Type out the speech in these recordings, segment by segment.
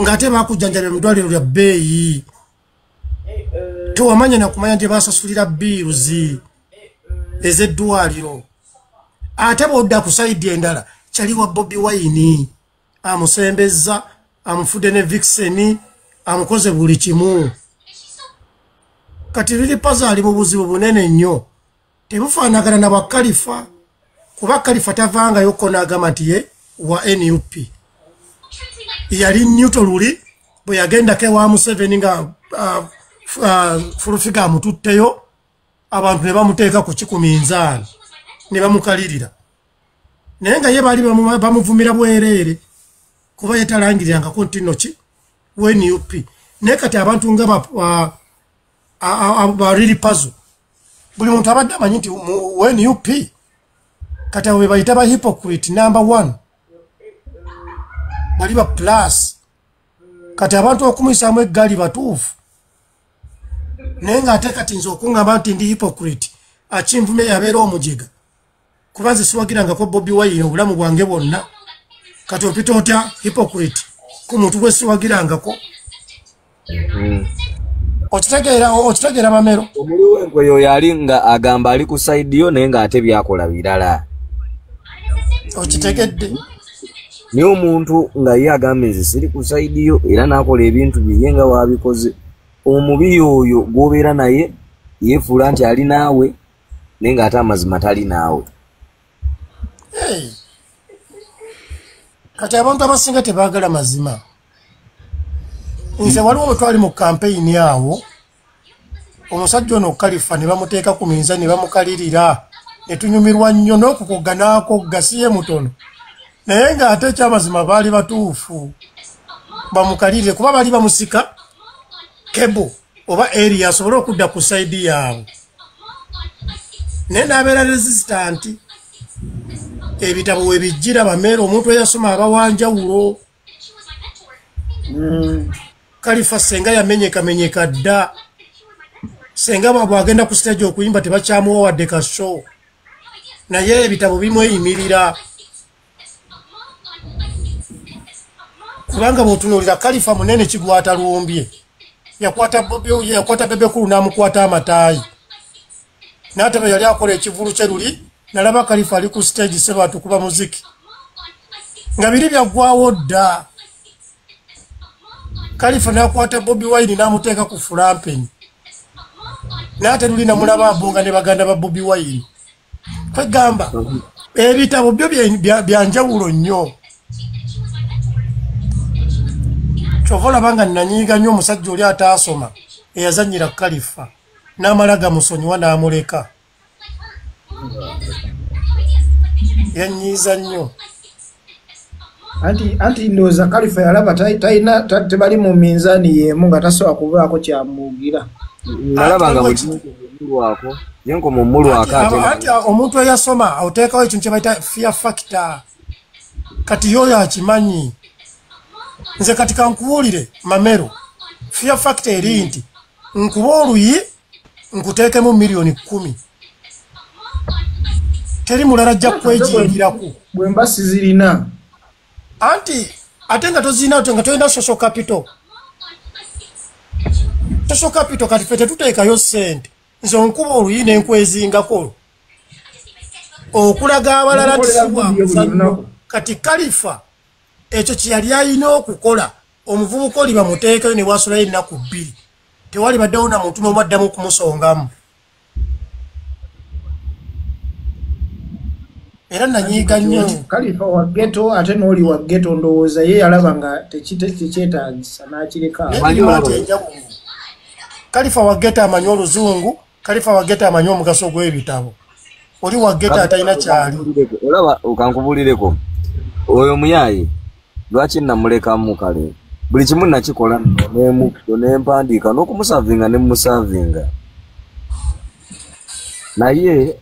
ngate bakujjanjabe mudwaliro lya bbeeyi tewamanya nakumanya nti basasulira biiruzi ez'eddwaliro ate bwodda ku sayidi endala kyaliwa Bobi Wine amusembezza amufudde ne Vixen amukoze buli kimu kati lili paza ali mu buzibu bunene nnyo tebufaanagana na bwa Khalifa kuba Khalifa tavangayo konagamba nti ye wa NUP yali nyuto luli bwe yagendako ewa Museveni nga Fulufiga amututteyo abantu ne bamuteeka ku kikuminzaani ne bamukalirira naye nga ye baali bamuvumira bwereere kuba yetalangirangako nti nno ki we NUP naye kati abantu nga bariri pazo buli muntu abadde amanyi nti we NUP kati abo be bayita ba hypocrite number 1 bali ba plus kati abantu okumuyisaamu eggaali batuufu naye ng'ate kati nze okuŋŋamba nti ndi hypocrite akinvume yabeera omujega kuba nze siwagirangako Bobi Wine obulamu bwange bwonna kati opita otya hypocrite ku muntu gwe siwagirangako okitegeera Mamero omuliwenkwe yo yali nga agamba ali ku saidi yo naye ng'ate byakola birala okitegedde naye omuntu nga ye agamba nze siri ku saidi yo era n'akola ebintu bye nga waabikoze omubi oyo gw'obeera naye yeefuula nti ali naawe naye ng'ate amazima tali naawe kati abantu abasinga tebaagala mazima nze waliwo bwe twali mu kampeyini awo omusajja ono Khalifa ne bamuteeka ku minza ne bamukalirira ne tunyumirwa nnyo n'okukogga n'akogga si ye mutono naye ng'ate ekyamazima baali batuufu bamukalirire kuba baali bamusika kebo oba area asobole okudda ku saidi yaabwe naye n'abeera resistant ebitabo we bijjira Mamero omuntu eyasoma abawanjawulo Khalifa senga yamenyekamenyeka dda senga bwagenda ku stage okuyimba tebakyamuwa wadde ka show naye ebitabo bimweyimirira kubanga bw'otunuulira Khalifa munene kigwata lumbye yakwata Bebekulu n'amukwata amataayi n'atebe yali akola ekivulu kye luli nalaba Khalifa ali ku stage sebatu kuba muziki nga biri byaggwawo dda Khalifa n'akwata Bobi Wine n'amuteeka ku fulampeni n'ate luli namulaba abunga ne baganda ba Bobi Wine kwegamba ebitabo byo byanjawulo nnyo kyova olaba nanyiiga nnyo omusajja oli ataasoma eyazannyira Khalifa n'amala gamusonyiwa n'amuleka yanyiiza nnyo anti ndowooza Khalifa yalaba tebali mu minzaani y'emu nga tasobola kubaako kyamuugira nalabanga mulwako yenkoma omulwako anti omuntu eyasoma oteekawo ekintu kye bayita fear factor kati yoyo akimanyi nze kati kankubuulire Mamero fear factor eri nti nkuba oluyi nkuteekemu miliyoni 10 teri mulala ajja kwejingirako bwe mba sizirina anti ate nga tozirina nga tolina social capital kati ffe tetuteekayo ssente nze onkuba oluyi n'enkwezingako okulaga abalala tisibwa kati Khalifa ekyo kyeyali alina okukola omuvubuka oli bamuteekayo ne bwasulayo ennaku 2 tewali baddewo na muntu n'omu addamu okumusongamu era nanyiiga nnyo Khalifa wa ghetto ate n'oli wa ghetto ndowooza ye yalaba nga tekyetaagisa n'akireka Khalifa wa ghetto amanyi oluzungu Khalifa wa ghetto amanyi omugaso gw'ebitabo oli wa ghetto atalina kyali olaba okankubulireko oyo muyayi lwaki namulekamu kale buli kimu nakikola nempandiika n'okumusavinga nemusavinga naye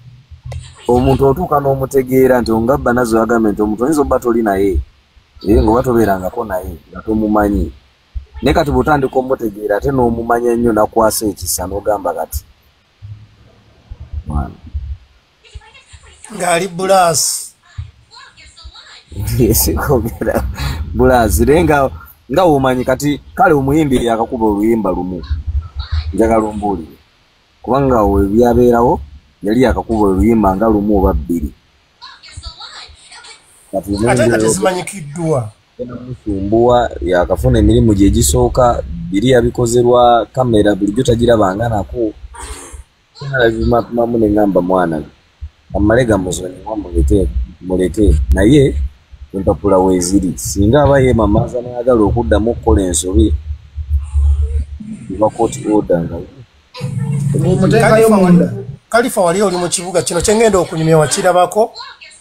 omuntu otuuka n'omutegeera nti ongabba nazo yagambe nti omuntu oyinza obba toli naye nga oba tobeerangako naye nga tomumanyi naye kati bw'otandika omutegeera ate n'omumanya ennyo nakwasa ekisa n'ogamba kati ng'ali bulaasi sikogera bulaasi naye nga nga omanyi kati kale omuyimbi yakakuba oluyimba lumu njagala ombuulire kubanga we byabeerawo yali yakakuba oluyimba nga lumu oba bbiri ate nga tezimanyikiddwa musumbuwa yakafuna emirimu gye gisooka biri yabikozerwa kamera bulijjo tagirabanga nako mamu neŋŋamba mwana amale gamuzonyiwa muleke naye empapula weeziri singa aba ye mamaaza nayagala okuddamu okukola ensobi eba court order nga Kalifa wali oli mu kibuga kino kyengenda okunyumya wakirabako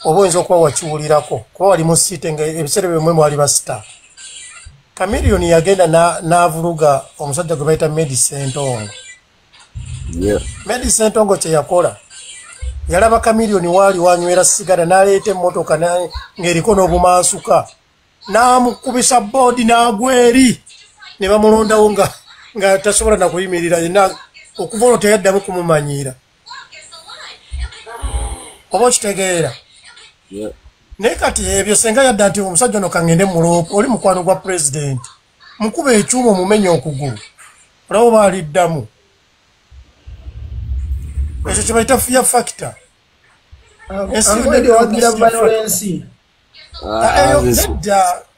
oba oyinza okuba wakiwulirako kuba wali mu siite nga ebiseera bimwe mwali basita Chameleone yagenda n'avuluga omusajja gwe bayita Medi Ssentongo. Medi Ssentongo kye yakola yalaba Chameleone waali wanywera sigara n'aleeta emmotoka ng'eriko n'obumansuka n'amukubisa boodi n'agwa eri ne bamulondawo nga tasobola na kuyimirira yenna okuva olwo teyaddamu kumumanyiira oba okitegeera naye kati ebyo senga yadda nti omusajja ono kangende muloopo oli mukwano gwa pulezidenti mukuba ekyuma omumenye okugulu olaba oba aliddamu ekyo kye bayita fear factor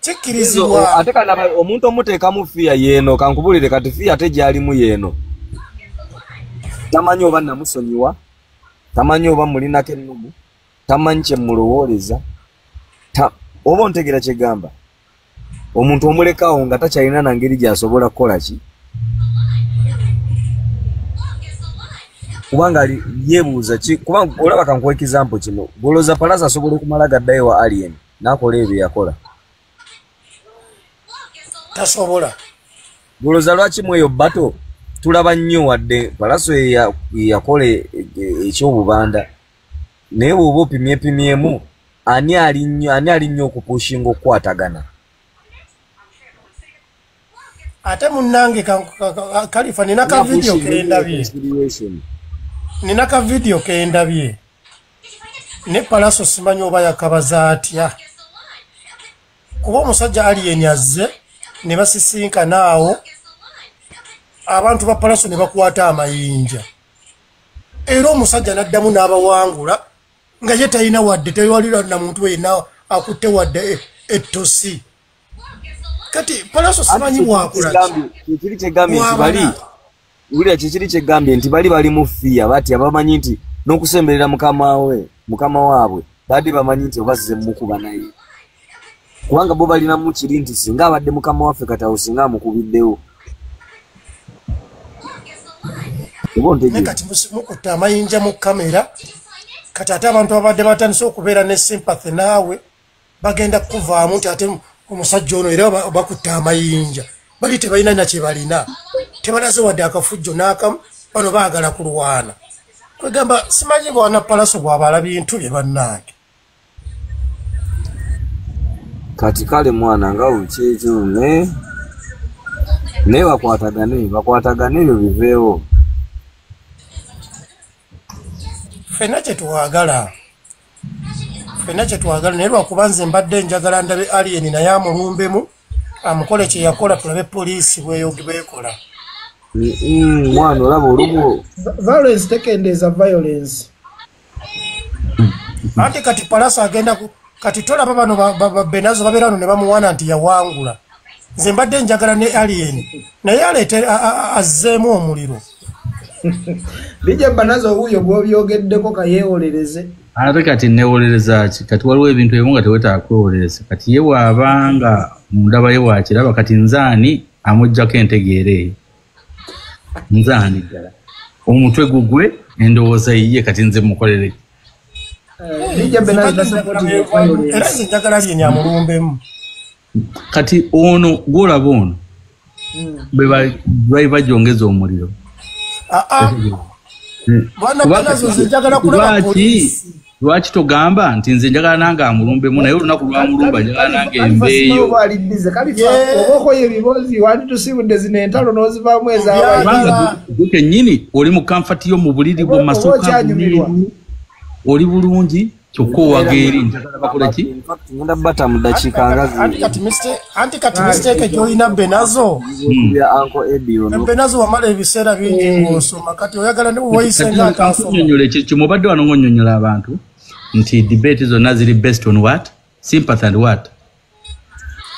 kikkirizibwa ate kana omuntu omuteekamu fiya yeeno kankubulire kati fiya ate gyalimu yeeno tamanyi oba namusonyiwa tamanyi oba mulinako ennugu tamanyi kye mulowooleza oba ontegera kyegamba omuntu omulekawo nga takyalina na ngeri gy'asobola kukola ki kubanga yeebuuza ki kubanga olaba kankuwa ekizampo kino golooza Palasa asobola okumala gaddayo wa Alien n'akola ebyo yakola tasobola golooza lwaki mu eyo bato tulaba nnyo wadde Palasa yakola ekyobubanda naye bw'oba opimyepimyemu ani ali nnyo okupushinga okukwatagana ate munnange Kalifa nina ka video kendabye ne Palasa simanyi oba yakabaza atya kuba omusajja Alien azze ne basisinkana awo abantu ba Palasa ne bakwata amayinja era omusajja n'addamu n'abawangula nga ye talina wadde tewalira na muntu yenna akutte wadde ettosi kati Palasa simanyi bwakola kikiri kyegambye nti bali wulira kikiri kyegambye nti bali mu fiya bati abamanyi nti n'okusemberera mukama waabwe badde bamanyi nti obazze mukuba naye kubanga bo balinamu kiri nti singa abadde mukama waffe katawo singa amukubiddewo kati mukutta amayinja mu kamera kati ate abantu abadde batandise okubeera ne sympathy naawe bagenda kuvaamu nti ate omusajja ono era bakutta amayinja bali tebalina na kye balina tebalaze wadde akafujjo n'akamu bano baagala kulwana kwegamba simanyi bwana Palasa bw'abala bintu bye bannange kati kale mwana nga ukyekyo naye bakwatagane ebyo biveewo ffenna kyetwagala naye lwakuba nze mbadde njagala ndabe Alien naye amulumbemu amukole kye yakola tulabe poliisi bwekola mwana olaba olumu violence tekendeeza violence anti kati Palasa agenda kati tolaba bano Benazo babeera wano ne bamuwaana nti yawangula nze mbadde njagala ne Alien naye aleete azzeemu omuliro bijja Benazo wuuyo bw'obyogeddeko kayeewolereze ate kati neewolereza ki kati waliwo ebintu ebimu nga tewetaaga kwewolereza kati ye bw'abanga mundaba ye wakiraba kati nzaani amuggyako entegeera eyo nzaani ddala omutwe gugwe endowooza yiye kati nze mukolere era nze njagala Alien amulumbemu kati ono gwolaba ono bwe bajongeza omuliro lwaki togamba nti nze njagala nange amulumbemu naye olunaku lwamulumba njagala nange embeeyo obaokoyo ebibozi wandi tusibudde zino entalo n'ozivaamu kenyini oli mu kamfati yo mu buliri bwo masooka oli bulungi kyokka owageeri njagala bakola ki ngenda bata mu dakiika ngazi anti kati mistake gy'olina Benazo ya Uncle Eddie ono Benazo wamala ebiseera bingi ng'osoma kati oyagala ne wayise nga ataasoma nnyonnyola ekyo mubadde wano ng'onnyonnyola abantu nti debate zonna ziri based on what sympathy and what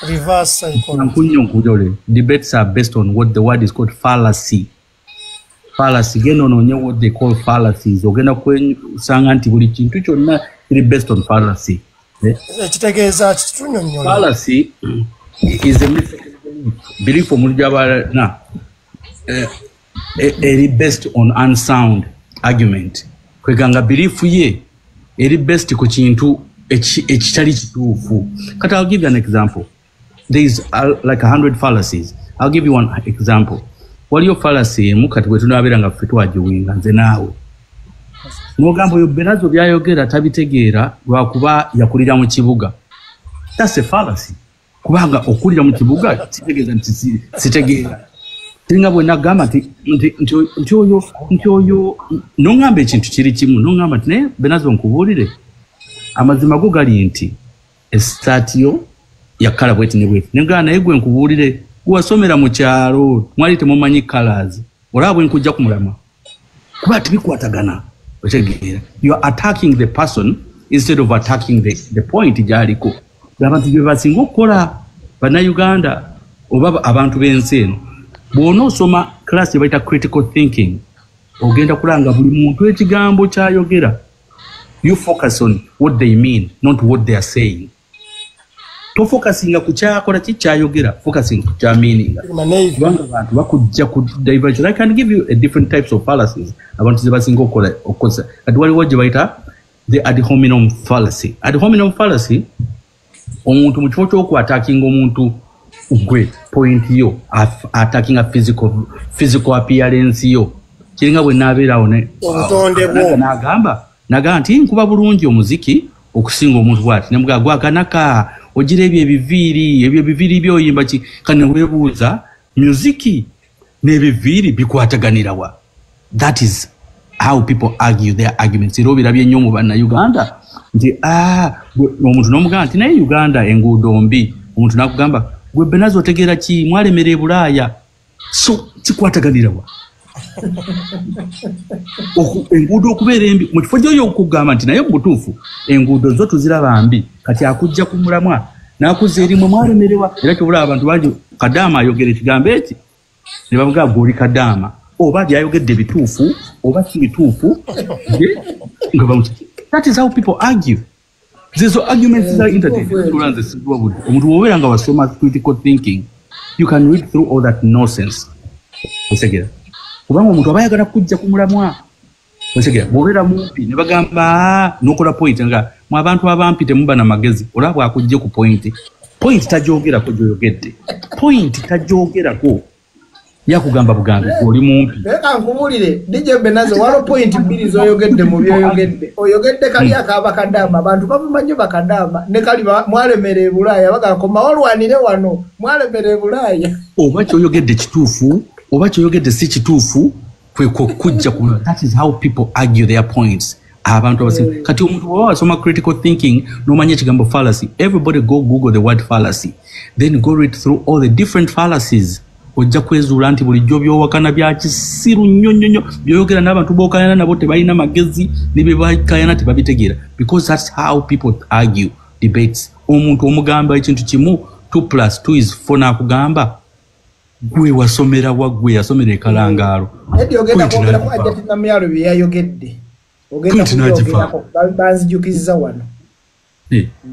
reverse psychology. Nkunyonkulole debates are based on what the word is called fallacy. Fallacy geno ononye what they call fallacies. Ogenda kusanga nti buli kintu kyonna kiri based on fallacy. Ekitegeeza kitunyonnyola. Fallacy is a belief omujaba eri based on unsound argument. Kweganga belief ye eri based ku kintu ekitali kituufu. Kati I'll give you an example. There is like 100 fallacies. I'll give you one example. Waliyo fallacy mukati bwe tunabeera nga ffe twagiwinga nze naawe. N'ogamba oyo Benazo byayogera tabitegeera lwakuba yakulira mu kibuga. That's a fallacy. Kubanga okulira mu kibuga kitegeeza nti sitegeera. Tinga bwe nagamba nti oyo n'ongamba ekintu kiri kimu n'ongamba nti naye Benazo nkubuulire. Amazima go gali nti estaati yo yakala bweti ne bweti nenga naye gwe nkubuulire wasomera mu kyalo mwali temumanyi colors olaba bwe nkujja kumulama kuba tibikwatagana otegeera you are attacking the person instead of attacking the point gyaliko abantu bye basinga okukola bannayuganda oba abantu b'ensi eno bw'onoosoma class baita critical thinking ogenda kulanga buli muntu ekigambo kyayogera. You focus on what they mean, not what they are saying. To focusing ku kyakola kikyayogera, focusing ku kya meaning. Abantu bakujja ku diversion. I can give you a different types of fallacies. Abantu zebasinga okoza. Kati waliwo gye bayita the ad hominem fallacy. Ad hominem fallacy, omuntu mu kifo ky'oku-attacking omuntu gwe point yo, attacking a physical appearance yo. Kiringa bwe naabeerawo ne n'agamba naga nti nkuba bulungi omuziki okusinga omuntu bwati nemuga gwakanaka ogira ebyo ebiviiri byoyimba kane webuuza muziki n'ebiviiri bikwataganira wa. That is how people argue their arguments. Ero birabye nnyo mu bannayuganda nti omuntu n'omugamba nti naye Uganda enguudo mbi omuntu n'akugamba gwe Benazo otegeera ki mwalemera e Bulaaya so kikwataganira wa. Enguudo okubeera embi mu kifo gy'oyo okugamba nti naye mu butuufu enguudo zo tuziraba mbi kati akujja ku mulamwa n'akuzza erimwe mwalemerewa era kyobulaba abantu bangi Kadaama ayogera ekigambo eki ne bamugamba gwe oli Kadaama oba byayogedde bituufu oba si bituufu. That is how people argue. Zizo arguments za internet omuntu bw'obeera nga wasoma critical thinking you can read through all that nonsense. Osegera kubanga omuntu aba ayagala kujja ku mulamwa osegera bw'obeera mumpi ne bagamba n'okola point nga mu abantu abampi temuba na magezi olaba bw'akujje ku point tajoogerako gy'oyogedde point tajoogerako yakugamba bugambe oli mumpi. Leka nkubuulire DJ Benazo waliwo point bbiri z'oyogedde mu by'oyogedde oyogedde kali akaaba Kadaama abantu bamumanyi bakadaama ne kali mwalemera e Bulaaya bagakoma walwanire wano mwalemera e Bulaaya oba kyoyogedde kituufu oba kyoyogedde si kituufu kwe kujja ku. That is how people argue their points. Abantu abasinga kati omuntu bw'oba wasoma critical thinking n'omanya ekigambo fallacy, everybody go Google the word fallacy then go read through all the different fallacies. Ojja kwezuula nti bulijjo by'owakana bya kisiru nnyo by'oyogera n'abantu b'okayana nabo tebalina magezi ne bye bakayana tebabitegeera because that's how people argue debates. Omuntu omugamba ekintu kimu 2+2 is 4 n'akugamba gwe wasomera gwe yasomera ekalangaalo. Edi ogenda kwogera ku ajjati na myalo bye yayogedde ogenda kuyogerako banzijukizza wano.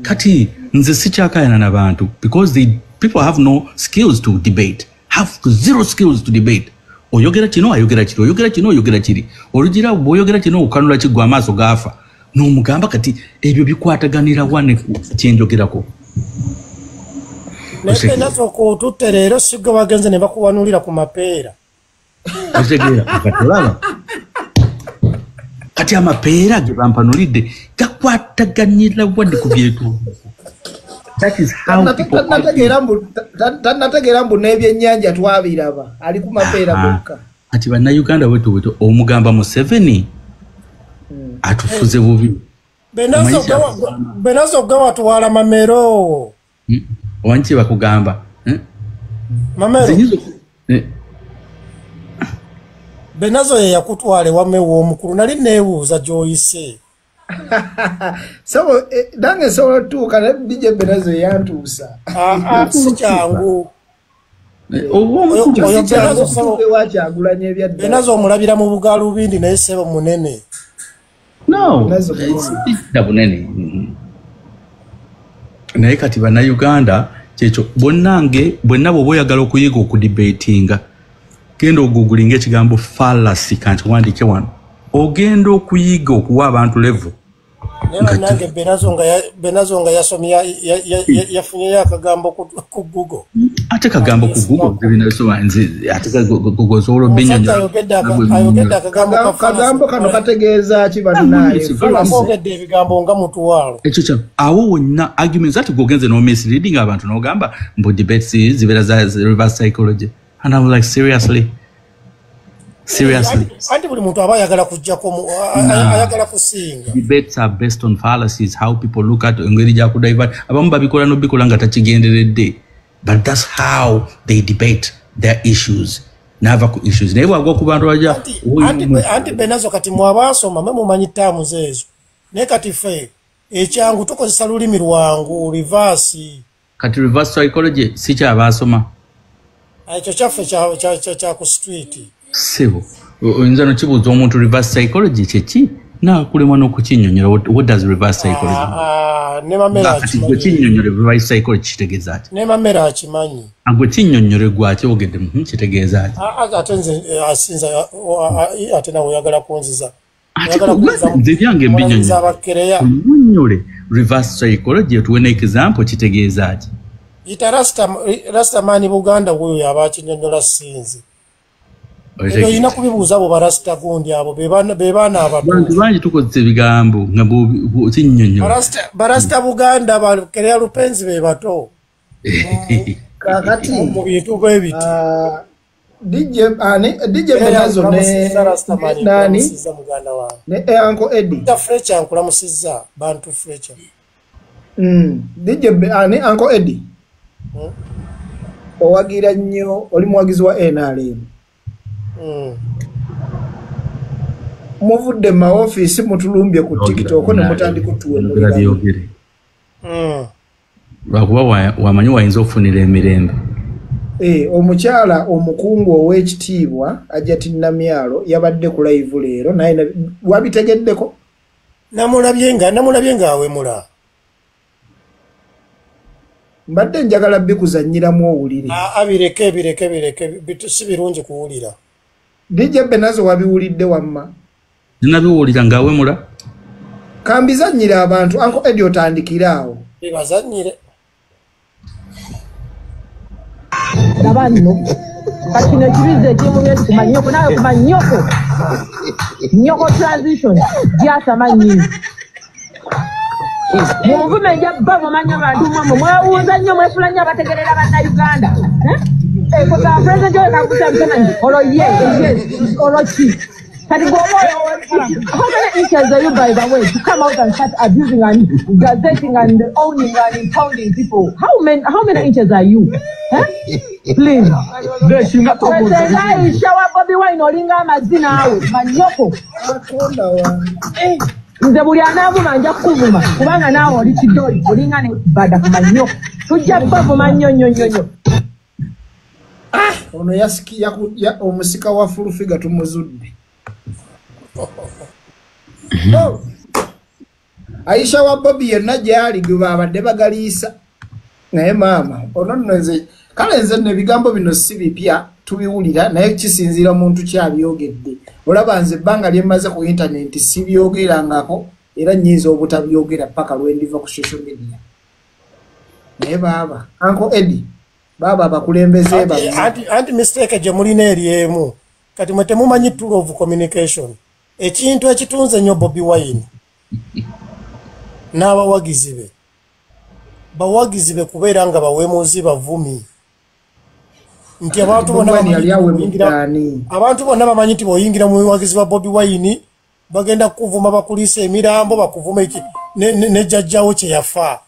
Kati nze sikyakayana n'abantu because people have no skills to debate. Have zero skills to debate. Oyogera kino ayogera kiri oyogera kino oyogera kiri olugira bw'oyogera kino okanula kigwa amaaso gaafa n'omugamba kati ebyo bikwataganira wane kyenjogerako. Naye Benazo ko tutte leero sigwe bagenze ne bakuwanulira ku mapeera. Otegeera katolaba kati amapeera ge bampanulidde gakwataganira wadde ku byetu. That is how people nategeera mbu n'ebyennyanja twabiraba ali ku mapeera gokka. Ati bannayuganda wetu omugamba Museveni atufuze bubi Benazo gawa tuwala Mamero. Wanchi bakugamba. Mamero. Benazo ye yakutwale wamewo omukulu nali neewuuza Joyce. So dange so tu kana DJ Benazo yantuusa. Si kyangu. Benazo omulabira mu Bugalu bindi naye sebo munene. No. Bunene. Naye kati bana Uganda kyekyo bonnange bwenna boyagala okuyiga okudebatinga genda ogugulinga ekigambo fallacy kanti wandike wano ogenda okuyiga okuwa abantu level nange Benazo nga yasomya yafunye akagambo ku Google ate kagambo ku Google binasoba nzi ate Google solo binyonyo ayogedde akagambo kano kategeeza ki banaye ogedde ebigambo nga mutuwalo ekyo awo wonna arguments ati gogenze no misleading abantu nogamba mbu debates zibera za reverse psychology and I'm like seriously anti buli muntu aba ayagala kujjako ayagala kusinga. Debates are based on fallacies, how people look at engeri gyakudivert abamu babikola nobikola nga takigenderedde, but that's how they debate their issues never ku issues naye bwagwa ku bantu baja anti Benazo kati mwabasoma mwe mumanyi ttaamu zeezo naye kati ffe ekyangu tukozesa lulimi lwangu reverse kati reverse psychology si kyabasoma ekyo kyaffe kya ku street sebo oyinza nokibuuza omuntu reverse psychology kyeki nakulemwa n'okukinyonyola what does reverse psychology ne Mamera akimanyi kinyonyole reverse psychology kitegeeza ati ne Mamera akimanyi agwe kinyonyole gwakyogedde kitegeeza ati ate nze asinza ate nawe oyagala kunziza nze byange mbinyonyole reverse psychology tuwe n'example kitegeeza ati ita Rastamani Buganda wuyo yaba akinyonyola sinzi Eyo ina kubibuuza abo barasta gundi abo bebana abato. Bantu bangi tukozesa ebigambo nga kinyonyo. Barasta Buganda bakerea lupenzi be bato. Kakati mu bintu bebiti. DJ Benazo ne nani musiza muganda wa. Ne Uncle Eddie. Ta Fletcher ankula musiza bantu Fletcher. DJ Uncle Eddie. Owagira nnyo oli muwagizi wa NRM. Muvudde ma office mutulumbye ku TikTok ne mutandika tuwe byogere lwakuba wamanyi wayinza okufunira emirembe omukyala omukungu ow'ekitiibwa Ajati Namyalo yabadde ku live leero naye wabitegeddeko namulabye nga awemula mbadde njagala bikuzanyiramu owulire abireke si birungi kuwulira DJ Benazo wabiwulidde wamma nabiwulira ngaawemula kambizanyira abantu Uncle Eddie otandikira awo bibazanyire nabanno kati nekibize ekimumyezi kumanyoko nawe kumanyoko nyoko transition gyasamanyi muvume njabba mumanya abantu mwamwe mwawuuza nnyo mwefula nnyo abategerera bannayuganda kota president oyo kakutamutana olo ye olo ki kati how many inches are you by the way to come out and start abusing and gazetting and owning and impounding people? How many inches are you? Please. Shower Bobby Wine olinga amazina awe manyoko. Nze buli anaavuma nja kukuvuma kubanga naawe oli kidoli olinga ne bada ku manyoko tujja bavuma nnyonnyonnyonyo. Ono yasikia omusika wa fulufiga tumuzudde. Aisha wa Bobby yenna gyali gwe babadde bagaliisa naye maama ono nze kale nze n'ebigambo bino si bipya tubiwulira naye kisinziira omuntu kyabyogedde olaba nze ebbanga lyemaze ku internet si byogerangako era nnyinza obutabyogera paka lwendiva ku social media naye baaba Uncle Eddie baba abakulembeze anti mistake gye mulina eri emu kati mwe temumanyi tool of communication ekintu ekitunze nnyo Bobi Wine n'abawagizi be kubeera nga bawemuzi bavumi nti abantu bonna bamanyi nti bw'oyingira mu buwagizi bwa Bobi Wine bagenda kukuvuma bakulisa emirambo bakuvuma ne jajjawo kye yafa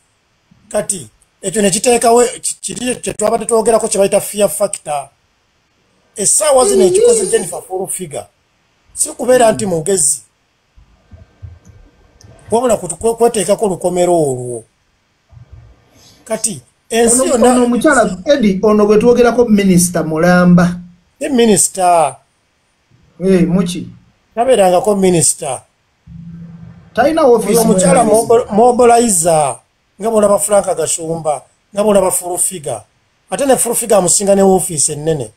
kati ekyo ne kiteekawo kiri kye twabadde twogerako kye bayita fear factor essaawa zino ekikoze Jennifer Full-Figure si kubeera nti mugezi wabula kweteekako olukomero olwo kati ensi yonna ono omukyala Eddie ono gwe twogerako minisita Mulamba minisita muki tabeerangako minisita talina office omukyala mobilizer nga bwolaba Frank Gashumba nga bwolaba Full-Figure ate ne Full-Figure amusinga ne woofiisi ennene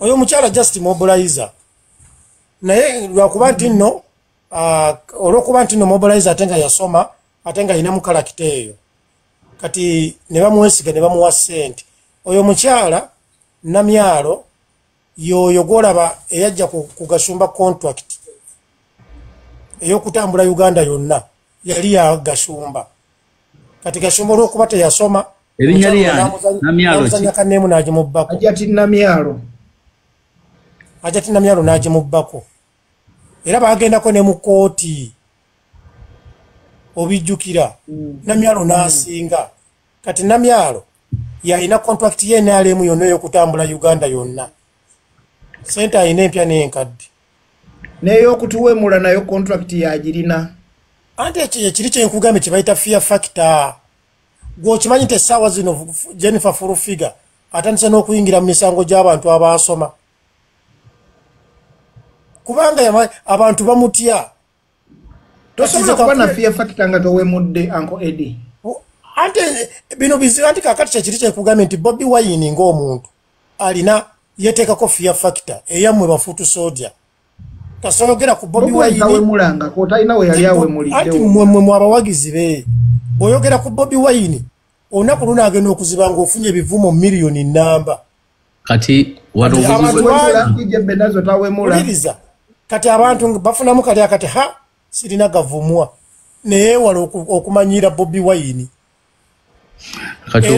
oyo omukyala just mobilizer naye lwakuba nti nno olwokuba nti nno mobilizer ate nga yasoma ate nga ayinamu kalakita eyo kati ne bamuwesiga ne bamuwa ssente oyo omukyala Namyalo yoyo gwolaba eyajja ku Gashumba contract ey'okutambula Uganda yonna yali ya Gashumba kati Gashumba olwokuba teyasoma erinnya lya Namyalo kanemu n'agimubbako Ajati Namyalo n'agimubbako era bagendako ne mu kooti obijjukira Namyalo n'asinga kati Namyalo yalina contract ye NRM yonna ey'okutambula Uganda yonna sente ayina empya n'enkadde n'ey'okutuwemula nayo contract yagirina anti ekiri kyenkugambye kye bayita fear factor gw'okimanyi nti essaawa zino Jennifer Full-Figure atandise n'okuyingira mu misango gy'abantu abaasoma kubanga abantu bamutya tosobola kuba na fear factor nga towemudde Uncle Eddie anti bino bizibu anti kakati kyekiri kyekugambye nti Bobi Wine ng'omuntu alina yeteekako fear factor eyammwe bafuutu soja tasoyogera ku Bobi Wine anti mmwe abawagizi be bw'oyogera ku Bobi Wine olunaku luno agenda okuziba ng'ofunye ebivumo miliyoni namba kati uliriza kati abantu bafunamu kali akati sirina gavumwa naye wala okumanyira Bobi Wine kati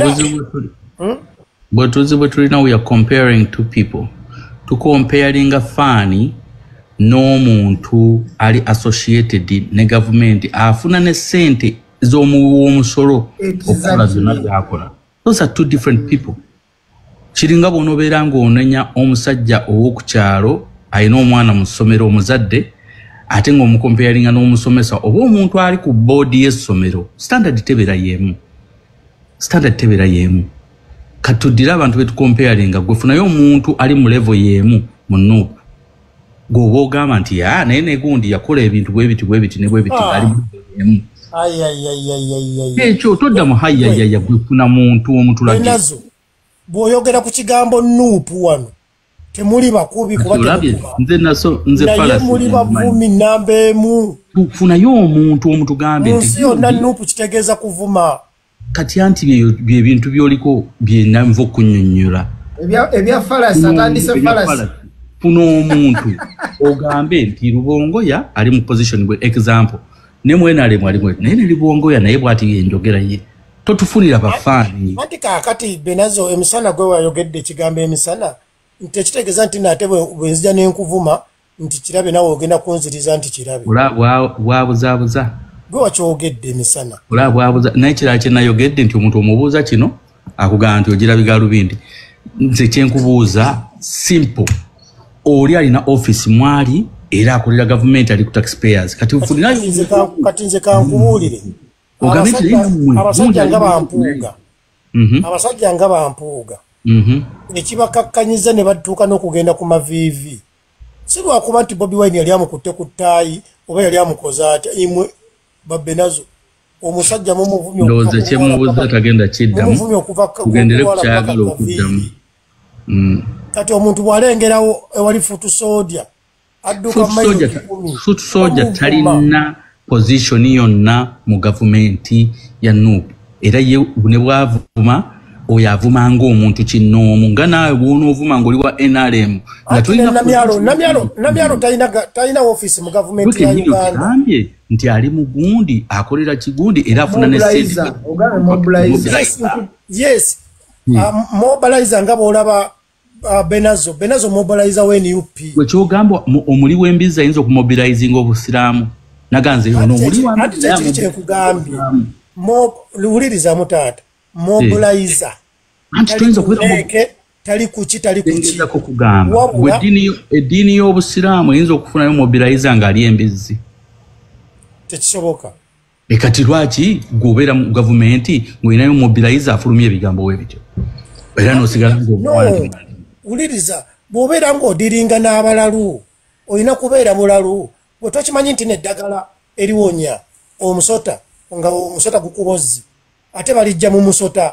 bwe tulina we are comparing two people comparing a fani n'omuntu ali associated ne government afuna ne sente z'omusolo okukola byonna byakola. Those are two different people. Kiringa bw'onobeera ng'onenya omusajja ow'okukyalo ayina omwana mu ssomero omuzadde ate ng'omukomparinga n'omusomesa oba omuntu ali ku boodi y'essomero standard tebeera y'emu. Katuddira abantu betukomparinga gwe funayo omuntu ali mu level y'emu mu Nuupu gwoba ogamba nti naye negundi yakola ebintu bwe biti ne bwe biti ali mu y'emu. Ekyo todda mu hayayaya gwe funa muntu omutulage. Bw'oyogera ku kigambo Nuupu wano temuli bakubi kuba nze naye muli bavumi namba emu. Tufunayo omuntu omutugambe nti yonna Nuupu kitegeeza kuvuma. Kati anti bye bintu byoliko byenanva okunnyonnyola. Ebya falasi atandise falasi. Funa omuntu ogambe nti Rubongoya ali mu position bwe example. Ne mwenale mwali mwe naye Rubongoya naye bwati yenjogera ye. Totufunira bafaani. Anti kakati Benazo emisana gwe wayogedde ekigambo emisana nti ekitegeeza nti nate bwenzija n'enkuvuma nti kirabe nawe ogenda kunziriza nti kirabe. Bwabuzaabuza. Gwe wakyogedde emisana. Bwabuzaabuza naye kirala kye nayogedde nti omuntu omubuuza kino akugamba nti ogira bigalubindi. Nze kyenkubuuza simple. Oli alina office mwali era akolera government ali ku taxpayers. Kati nze kankubuulire. Abasajja nga bampuuga ekibakakkanyiza ne batuuka n'okugenda ku maviivi si lwakuba nti Bobi Wine yali amukutte ku ttaayi oba yali amukoza atya imwe Benazo omusajja ndowooza kyemubuuza tagenda kiddamu tugendere ku kyayagala okuddamu. Kati omuntu bw'alengerawo ewali fuutu soja adduka fuutu soja talina position yonna mu gavumenti ya Nuupu era ye ne bwavuma oyo avuma ng'omuntu kinnoomu nga naawe bw'onoovuma ng'oli wa NRM nga tulina Namyalo talina office mu gavumenti ya Uganda nti ali mu gundi akolera kigundi era afuna ne yes mobilizer nga bw'olaba Benazo mobilizer when UP. Wekyogamba omuli w'embizzi ayinza okumobilizing obusiraamu naganze ono omuli w'embizzi kugambye luwuliriza mutaata mobilizer anti tuyinza kubeera tali kuki kugamba eddiini y'obusiraamu eyinza okufunayo mobilizer ng'ali embizzi tekisoboka kati lwaki gwobeera mu gavumenti ng'olinayo mobilizer afulumya ebigambo w'ebityo era n'osigala ng'omuwantu uliriza bw'obeera ng'odiringa n'abalalu olina kubeera mulalu bwe tokimanyi nti n'eddagala eriwonya omusota nga omusota gukubozzi ate balijja mu musota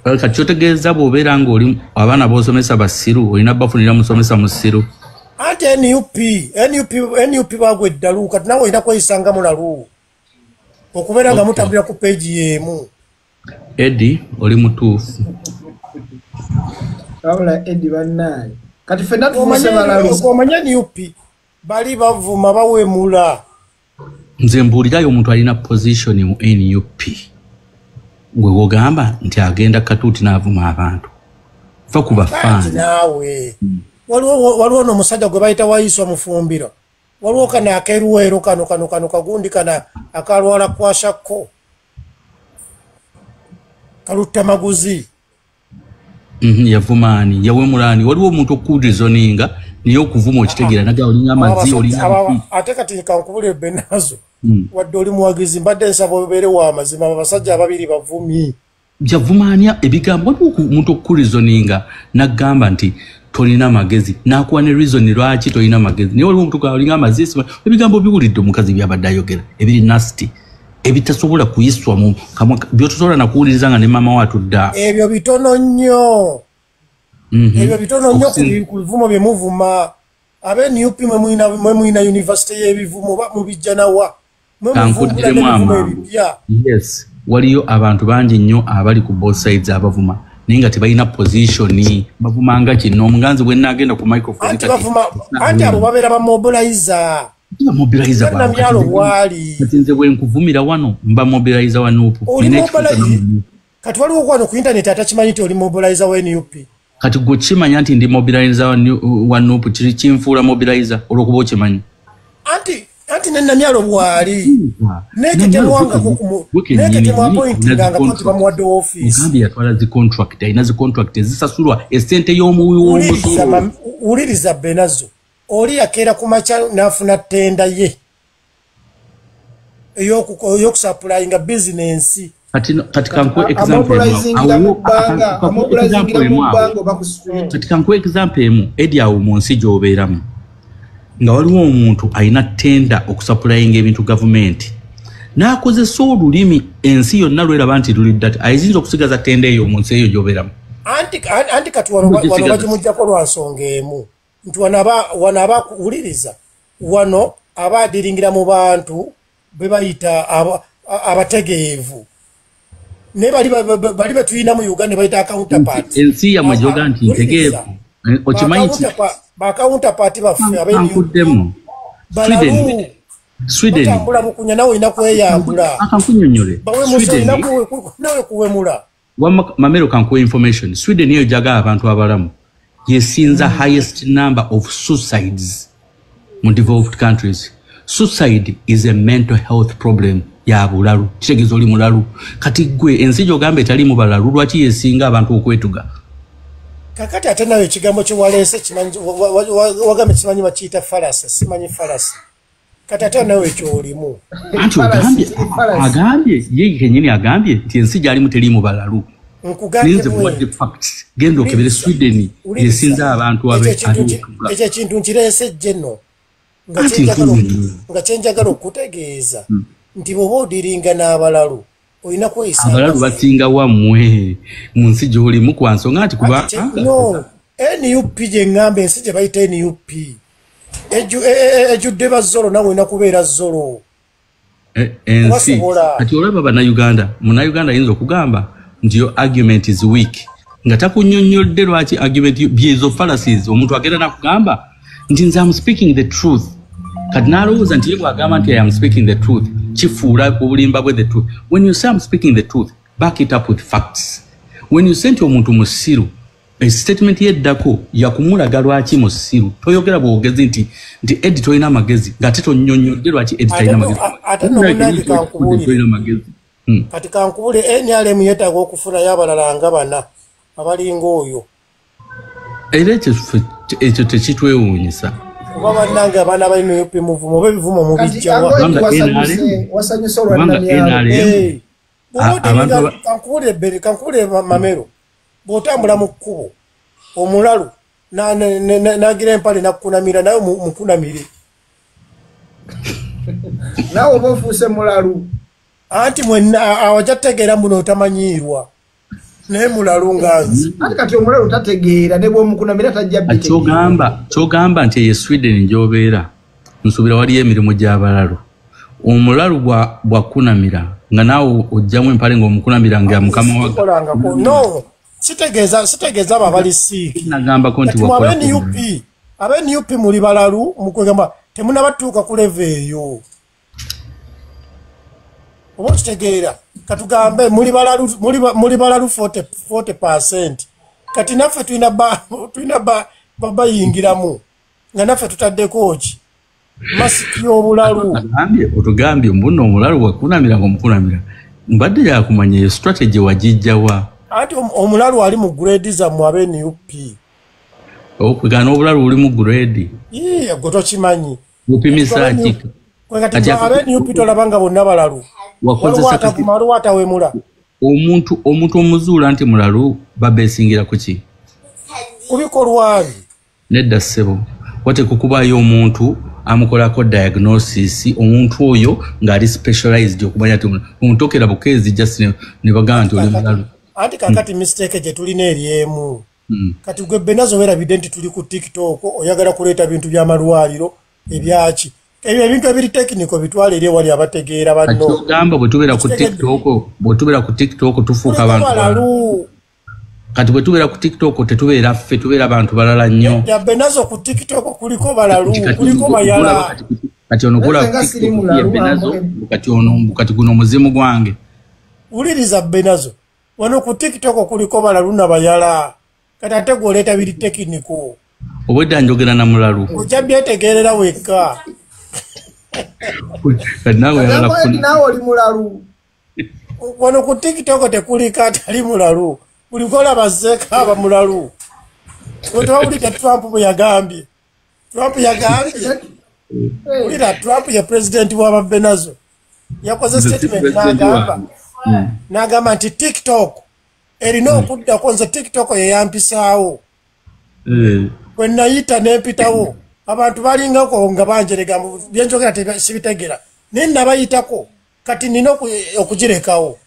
kati kyotegeeza bw'obeera ng'oli abaana b'osomesa basiru olina bafunira musomesa mu ssiru anti NUP bagwa eddalu kati nawe olina kweyisanga mulalu okubeera nga mutambulira ku peegi y'emu Eddie oli mutuufu Wabula Eddie bannaye kati ffenna tufuse balalu omanya NUP bali bavuma bawemula nze mbuulirayo omuntu alina position mu NUP gwe wogamba nti agenda katuuti n'avuma abantu fa ku bafaani naawe waliwo n'omusajja gwe bayita wayiswa mufumbiro waliwo kana akeruweero kano kagundi kana akalwala kwashakko kalutta maguzi yavumaani yawemulaani waliwo omuntu okudizoninga niye okuvuma okitegeera naga olinga amazzi olinga ate kati kankubula Benazo wadde oli muwagizi mbadde nsaba obeere wa mazima abasajja ababiri bavumi yavumaania ebigambo waliwo omuntu okudizoninga nagamba nti tolina magezi nakuwa ne reason lwaki tolina magezi naye waliwo omuntu olinga amazzi ebigambo biwulidde omukazi byabadde ayogera ebiri nasty ebitasobola kuyiswa mu kamwa byotosobola nakuwuliriza nga ne mama watudda ebyo bitono nnyo ku bivumo bye muvuma abe NUP mwe mwina university y'ebivumo mubijja nawa yes waliyo abantu bangi nnyo abali ku both sides abavuma naye nga tebalina position bavumanga kino omuganzi bwe nagenda ku microphone anti abo babeera bamobilizer mobilizer namyalo bwali kati nze bwe nkuvumira wano mba mobilizer wa NUP kati waliwo kwano ku internet atakimanyi nti oli mobilizer wa NUP kati gwe kimanya nti ndi mobilizer wa NUP kiri kinfuula mobilizer olwokuba okimanyi anti nenamyalo bwali neketemwapointinganga kati bamuwadde office mugambi yatwala zicontract ayina zicontract zisasulwa esente y'omuwuwumusolo wuliriza Benazo oli yakeera ku makya n'afuna ttenda ye ey'okusappulayinga bizinensi kati kankuwe example emu edi awo mu nsi gy'obeeramu nga waliwo omuntu alina ttenda okusappulayinga ebintu gavumenti n'akozesa olulimi ensi yonna lweraba nti lulidde ati ayinza okusigaza ttenda eyo mu nsi eyo gy'obeeramu anti kati wano bagimuggyako lwa nsonga emu nti wano abakuwuliriza wano aba adiringira mu bantu be bayita abategeevu naye bali betulina mu Uganda ne bayita counterpart ensi yamwe gyoga nti ntegeevu okimanyi counterpart baffe abenkuddemu Sweden otambula bukunya nawe olina kweyambula akankunyonyole nawe kuwemula mamero kankuwa information Sweden eyo jaga abantu abalamu yesinza highest number of suicides mu developed countries. Suicide is a mental health problem ya bulalu kitegeeza oli mulalu kati gwe ensi gy'ogamba etali mu balalu lwaki yesinga abantu okwetuga kakati ate nawe ekigambo kyewaleese wagambe kimanyi bakiyita falasi simanyi falasi kati ate nawe ekyolimu anti agambye ye kenyini agambye nti ensi gy'alimu teri mu balalu ninze buwadde facts genda okebere Sweden yesinza abantu ekyo kintu nkireese jjenno nga kyenjagala okutegeeza nti bw'oba odiringa n'abalalu olina kweyisa abalalu basinga wammwe mu nsi gy'olimu kwa nsonga nti kuba NUP gye ŋŋamba ensi gye bayita NUP ejjudde bazzolo nawe olina kubeera zzolo ensi kati olaba bannayuganda munnayuganda ayinza okugamba nti yo argument is weak nga takunnyonnyolodde lwaki argument byezo fallacies omuntu agenda nakugamba nti nze am speaking the truth kati n'alowooza nti ye bw'agamba nti I am speaking the truth kifuula obulimba bwe the truth. When you say I'm speaking the truth, back it up with facts. When you say nti omuntu musiru statement yeddako yakumulaga lwaki musiru toyogera bwogezi nti Eddie toyina amagezi ngate tonnyonnyodde lwaki Eddie talina amagezi ate n'omunange kankubulire kati kankubule NRM yeetaaga okufuna y'abalala nga bana abalinga oyo era ekyo tekitwewuunyisa kuba bannange abaana balina UP muvumo oba ebivumo mubijjawa kankubule mamero bw'otambula mu kkubo omulalu n'agira empale nakkunamira nawe mukunamire nawe oba ofuuse mulalu anti mwenna awajja tegeera muno otamanyiirwa naye mulalu nganzi ati kati omulalu tategeera ne bw'omukunamira tajja kyogamba nti ye Sweden njobeera nsuubira waliyo emirimu gy'abalalu omulalu bw'akkunamira nga naawe ojjamu empale ng'omukunamira nga mukama wakolangako no sitegeeza babali siiki nagambako nti abe-NUP muli balalu mukwegamba temunabatuuka ku leve eyo oba okitegeera katugambe muli balalu 40% kati naffe tulina babayingiramu nga naffe tutaddeko ki masiki y'obulalu otugambye mbuno omulalu wakunamira ng'omukunamira mbadde yakumanya eyo strategy wagijjawa anti omulalu ali mu grade zammwe abe-NUP okwegana obulalu oli mu grade gwe tokimanyi upimisa ki kati abe-NUP tolaba nga bonna balalu waliwo atawemula omuntu omuzuula nti mulalu babeesingira ku ki ku bikolwa nedda ssebo watekukubayo omuntu amukolako diagnosis omuntu oyo ng'ali specialized okumanya ti omuntu okera bukeezi just ne bagamba nti oli mulalu anti kakati mistake gye tulina eri emu kati gwe Benazo weerabidde nti tuli ku TikTok oyagala kuleeta bintu by'amalwaliro ebyaki ebyo ebintu ebiri tekiniko bitwala eri ewali abategeera banno gamba bwe tubeera ku TikTok tufuuka abantu kati bwe tubeera ku TikTok tetubeera ffe tubeera abantu balala nnyo ya Benazo ku TikTok kuliko balalu kuliko bayala kati ono gula Benazo kati guno muzimu gwange uliriza Benazo wano ku TikTok kuliko balalu na bayala kati ate gwoleeta biri tekiniko obwedda njogera na mulalu ojja byetegeerera wekka nawe oli mulalu wano ku TikTok tekuliko atali mulalu buliko olabazzeeko aba mulalu wetewawulira Trump bwe yagambye ulira Trump ye pulezidenti w'aba Benazo yakoze statement n'agamba nti TikTok erina okuddako nze TikTok ye yampisaawo bwe nayita n'empitawo abantu balingako nga banjerega byenjogera sibitegera naye nabayitako kati nina okugirekawo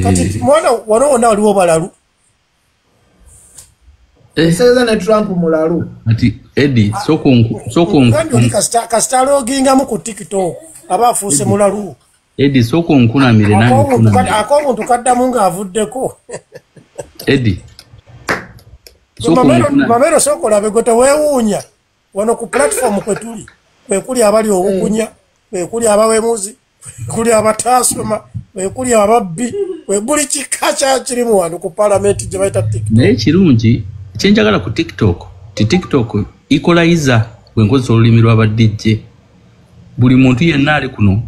kati mwana wano wonna waliwo balalu eseza ne Trump mulalu ati Eddie kandi oli kasita alogingamu ku TikTok aba afuuse mulalu Eddie soko nkunamire nange ak'omuntu kaddamu ng'avuddeko Eddie mamero soko labe gwe teweewuunya wano ku platform kwetuli kwekuli abali obukunya kwekuli abawemuzi kwekuli abataasoma kwekuli ababbi buli kika kirimu wano ku palamenti gye bayita TikTok naye kirungi kyenjagala ku TikTok TikTok equalizer bwenkozesa olulimi lw'abadijje buli muntu yenna ali kuno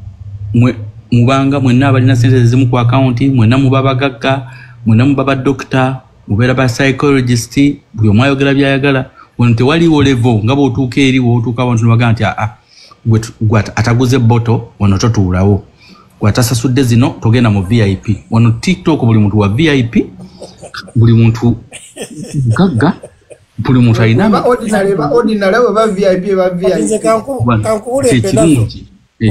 mubanga mwenna abalina sente ezimu ku akaunti mwenna muba bagagga mwenna muba badokita mubeera ba psychologist buli omu ayogera byayagala wano tewaliwo level nga bw'otuuka eri bw'otuuka abantu ne bagamba nti gwe ataguze boto wano totuulawo gwe atasasudde zino togenda mu VIP wano TikTok buli muntu wa VIP buli muntu mugagga buli muntu alina ordinary ba VIP kankubule Benazo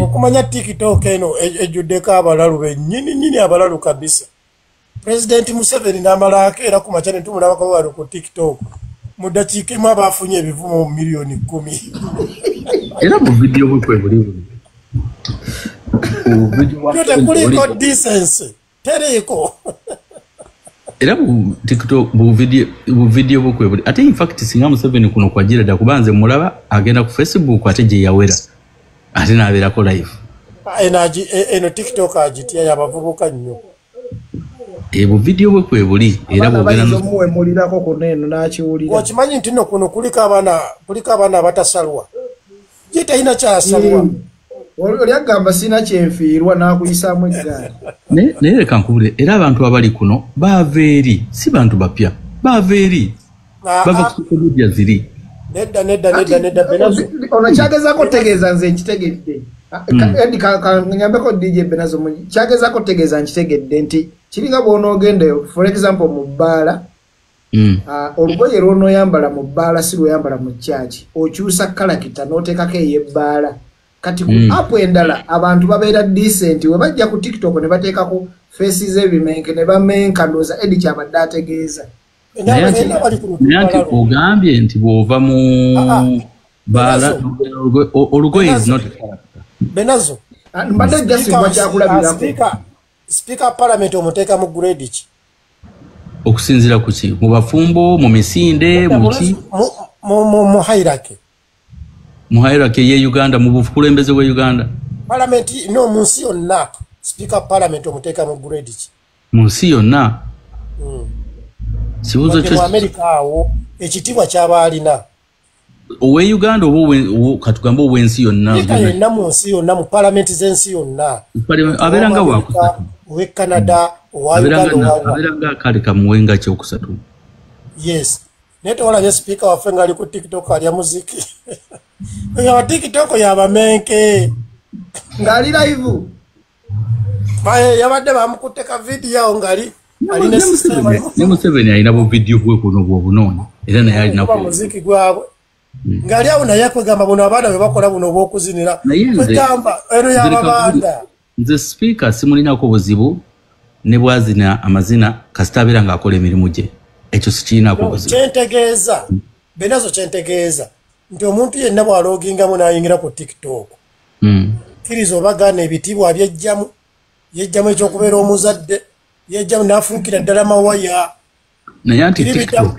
okumanya TikTok eno ejjuddeko abalalu bennyini abalalu kabisa President Museveni n'amalaako era ku makya ne tumulabako wano ku TikTok mu ddakiika emu abaafunye ebivumo miliyoni 10 era mu vidiyo bwe buli tekuliko decency teriiko era mu TikTok mu vidiyo bwe buli ate in fact singa Museveni kuno kwagira dda kubanze mulaba agenda ku Facebook ate gye yawera ate n'abeerako live eno TikTok agitya yabavubuka nnyo ebo video bwe kwebuli era bwogera muwe mulirako kuneno nakiwulira okimanyi nti no kuno kuliko abaana abatasalwa jita ina kyasalwa oli agamba sina kyenfiirwa n'akuyisaamu eggaali naye leka nkubule era abantu abali kuno baava eri si bantu bapya baava eri bava ku social media ziri nedda Benazo ono kyagezaako otegeeza nze nkitegedde edi kanyambeko DJ Benazo kyagezaako otegeeza nkitegedde nti kiringa bw'onoogendeyo for example mu bbaala olugoye lw'onooyambala mu bbaala si lw'oyambala mu kyaki okyusa kalakita n'oteekako ey'ebbaala kati ku apu endala abantu babeera decent we bajja ku TikTok ne bateekako faces ebimenke ne bamenka ndooza edi kyabadde ategeeza naye nti ogambye nti bw'ova mu bbaala olugoye is not a character Benazo mbadde jasibwa kyakulabirako Speaker Parliament omuteeka mu grade ki okusinziira ku ki mu bafumbo mu misinde mu ki mu hierarchy mu hierarchy ye Uganda mu bukulembeze bwe Uganda Parliament no mu nsi yonna Speaker Parliament omuteeka mu grade ki mu nsi yonna sibuzo mu America awo ekitibwa ky'abaalina owe Uganda obo katugamba obwensi yonna yonna mu nsi yonna mu Parliament z'ensi yonna aberanga wakusatu owe Canada owa Uganda aberanga kale kamuwenga kyokusatu yes neto wala speaker waffe nga ali ku TikTok alya muziki ya TikTok yabamenke ngali live bae yabadde bamukuteka video ngali alina system ne Museveni alina bo video bwe kuno bwo bunonya era naye alina ko muziki gwabwe ngali awo naye kwegamba buno abaana be bakola buno bw'okuzinira kwegamba eno y'ababanda nze speaker simulinako buzibu ne bwazina amazina kastabira nga akola emirimu gye ekyo sikirinako buzibu kyentegeeza Benazo kyentegeeza nti omuntu yenna bw'aloogingamu n'ayingira ku TikTok kiriza obagana ebitibwa byejjamu yejjamu ekyokubeera omuzadde yejjamu n'afuukira ddala mawaya naye nti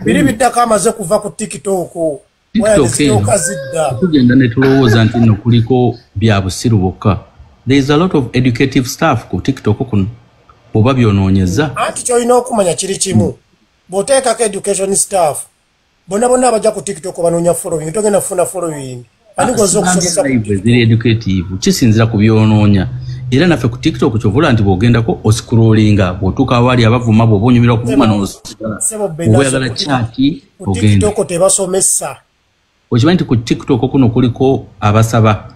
biri biddako amaze kuva ku TikTok tugenda ne tulowooza nti nno kuliko bya busiru bwokka there is a lot of educative staff ku TikTok kuno oba byonoonyeza anti kyolina okumanya kiri kimu bw'oteekako education staff bonna abajja ku TikTok banoonya following togenda kufuna following ani goza okusomesa ziri educative kisinzira ku byonoonya era naffe ku TikTok kyovula nti bw'ogendako oscrollinga bw'otuuka awali abavuma bw'oba onyumirwa kuvuma n'osigala oba oyagala kyaki ogenda TikTok tebasomesa okimanyi nti ku TikTok kuno kuliko abasaba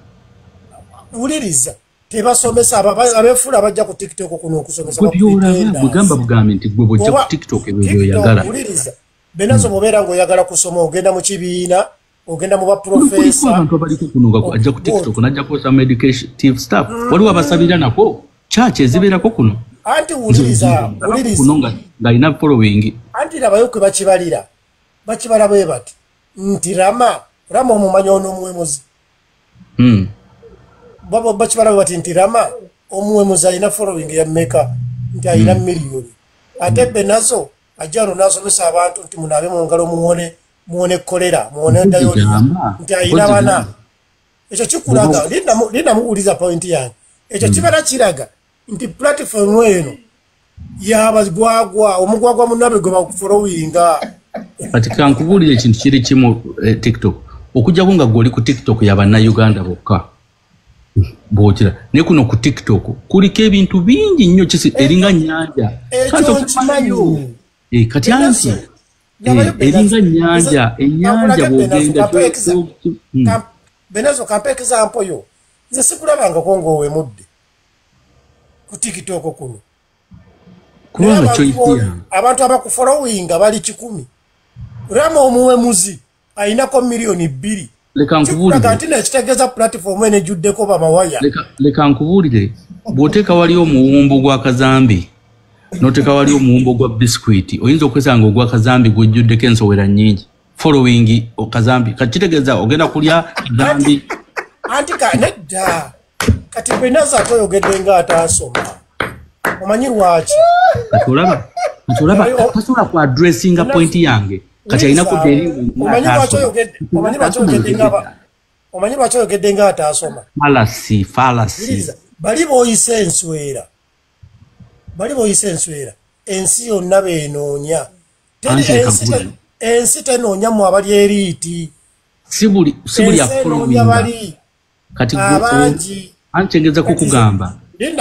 wuliriza tebasomesa abeefula abajja ku TikTok kuno okusomesa bwegamba bugambe nti gwe bwojja ku TikTok ebyoyagala wuliriza Benazo bw'obeera ng'oyagala kusoma ogenda mu kibiina ogenda mu baprofesa abantu abaliko kuno ajja ku TikTok najja kukosa mu educative staff waliwo abasabira nako kyaki ezibeerako kuno anti wuliriza kuno ng'alina following anti labayo kwe bakibala bwe bati nti rama omumanyi on'omuwemuzi baba bakibala bwe bati nti rama omuwemuzi alina following ya mmeka nti alina miliyoni ate Benazo ajja no n'asomesa abantu nti munaabe mu ngalo muwone kolera muwone dayoni nti alina bana ekyo kikulaga linda muwuliza point yange ekyo kibeera kiraga nti platform eno yabagwagwa omugwagwa munabe gwe bakufollowinga kati kankubuulira ekintu kiri kimu TikTok okujjako nga gwoli ku TikTok y'Abannayuganda bokka bwokira naye kuno ku TikTok kuliko ebintu bingi nnyo eringa nnyanja kati anti eringa ennyanja bw'ogenda Benazo kampa example yo nze sikulabangako ng'owemudde ku TikTok kuno kubanga kyoyitira abantu abakufollowinga bali 100 rama omuwemuzi ayinako miliyoni 2 leka nkubuulire kati nekitegeeza platform ene ejjuddeko bamawaya leka nkubuulire bw'oteeka wali omuwumbo gwa kazambi n'oteeka wali omuwumbo gwa biscuit oyinza okwesanga ogwa kazambi gwejjuddeko ensowera nnyingi following okazambi kati kitegeeza ogenda kulya kazambi anti nedda kati Benazo ate oyogedde ng'ataasoma omanyi lwaki katolaba tasobola ku addressinga point yange kati alina kuderi omanyi lwaki oyogedde ng'ataasoma falasi bali b'oyisa enswera ensi yonna benoonya. Anti Ensi tenoonya mu abali eriiti. Sibuli enoonya bali kati abangi. Antegeza kukugamba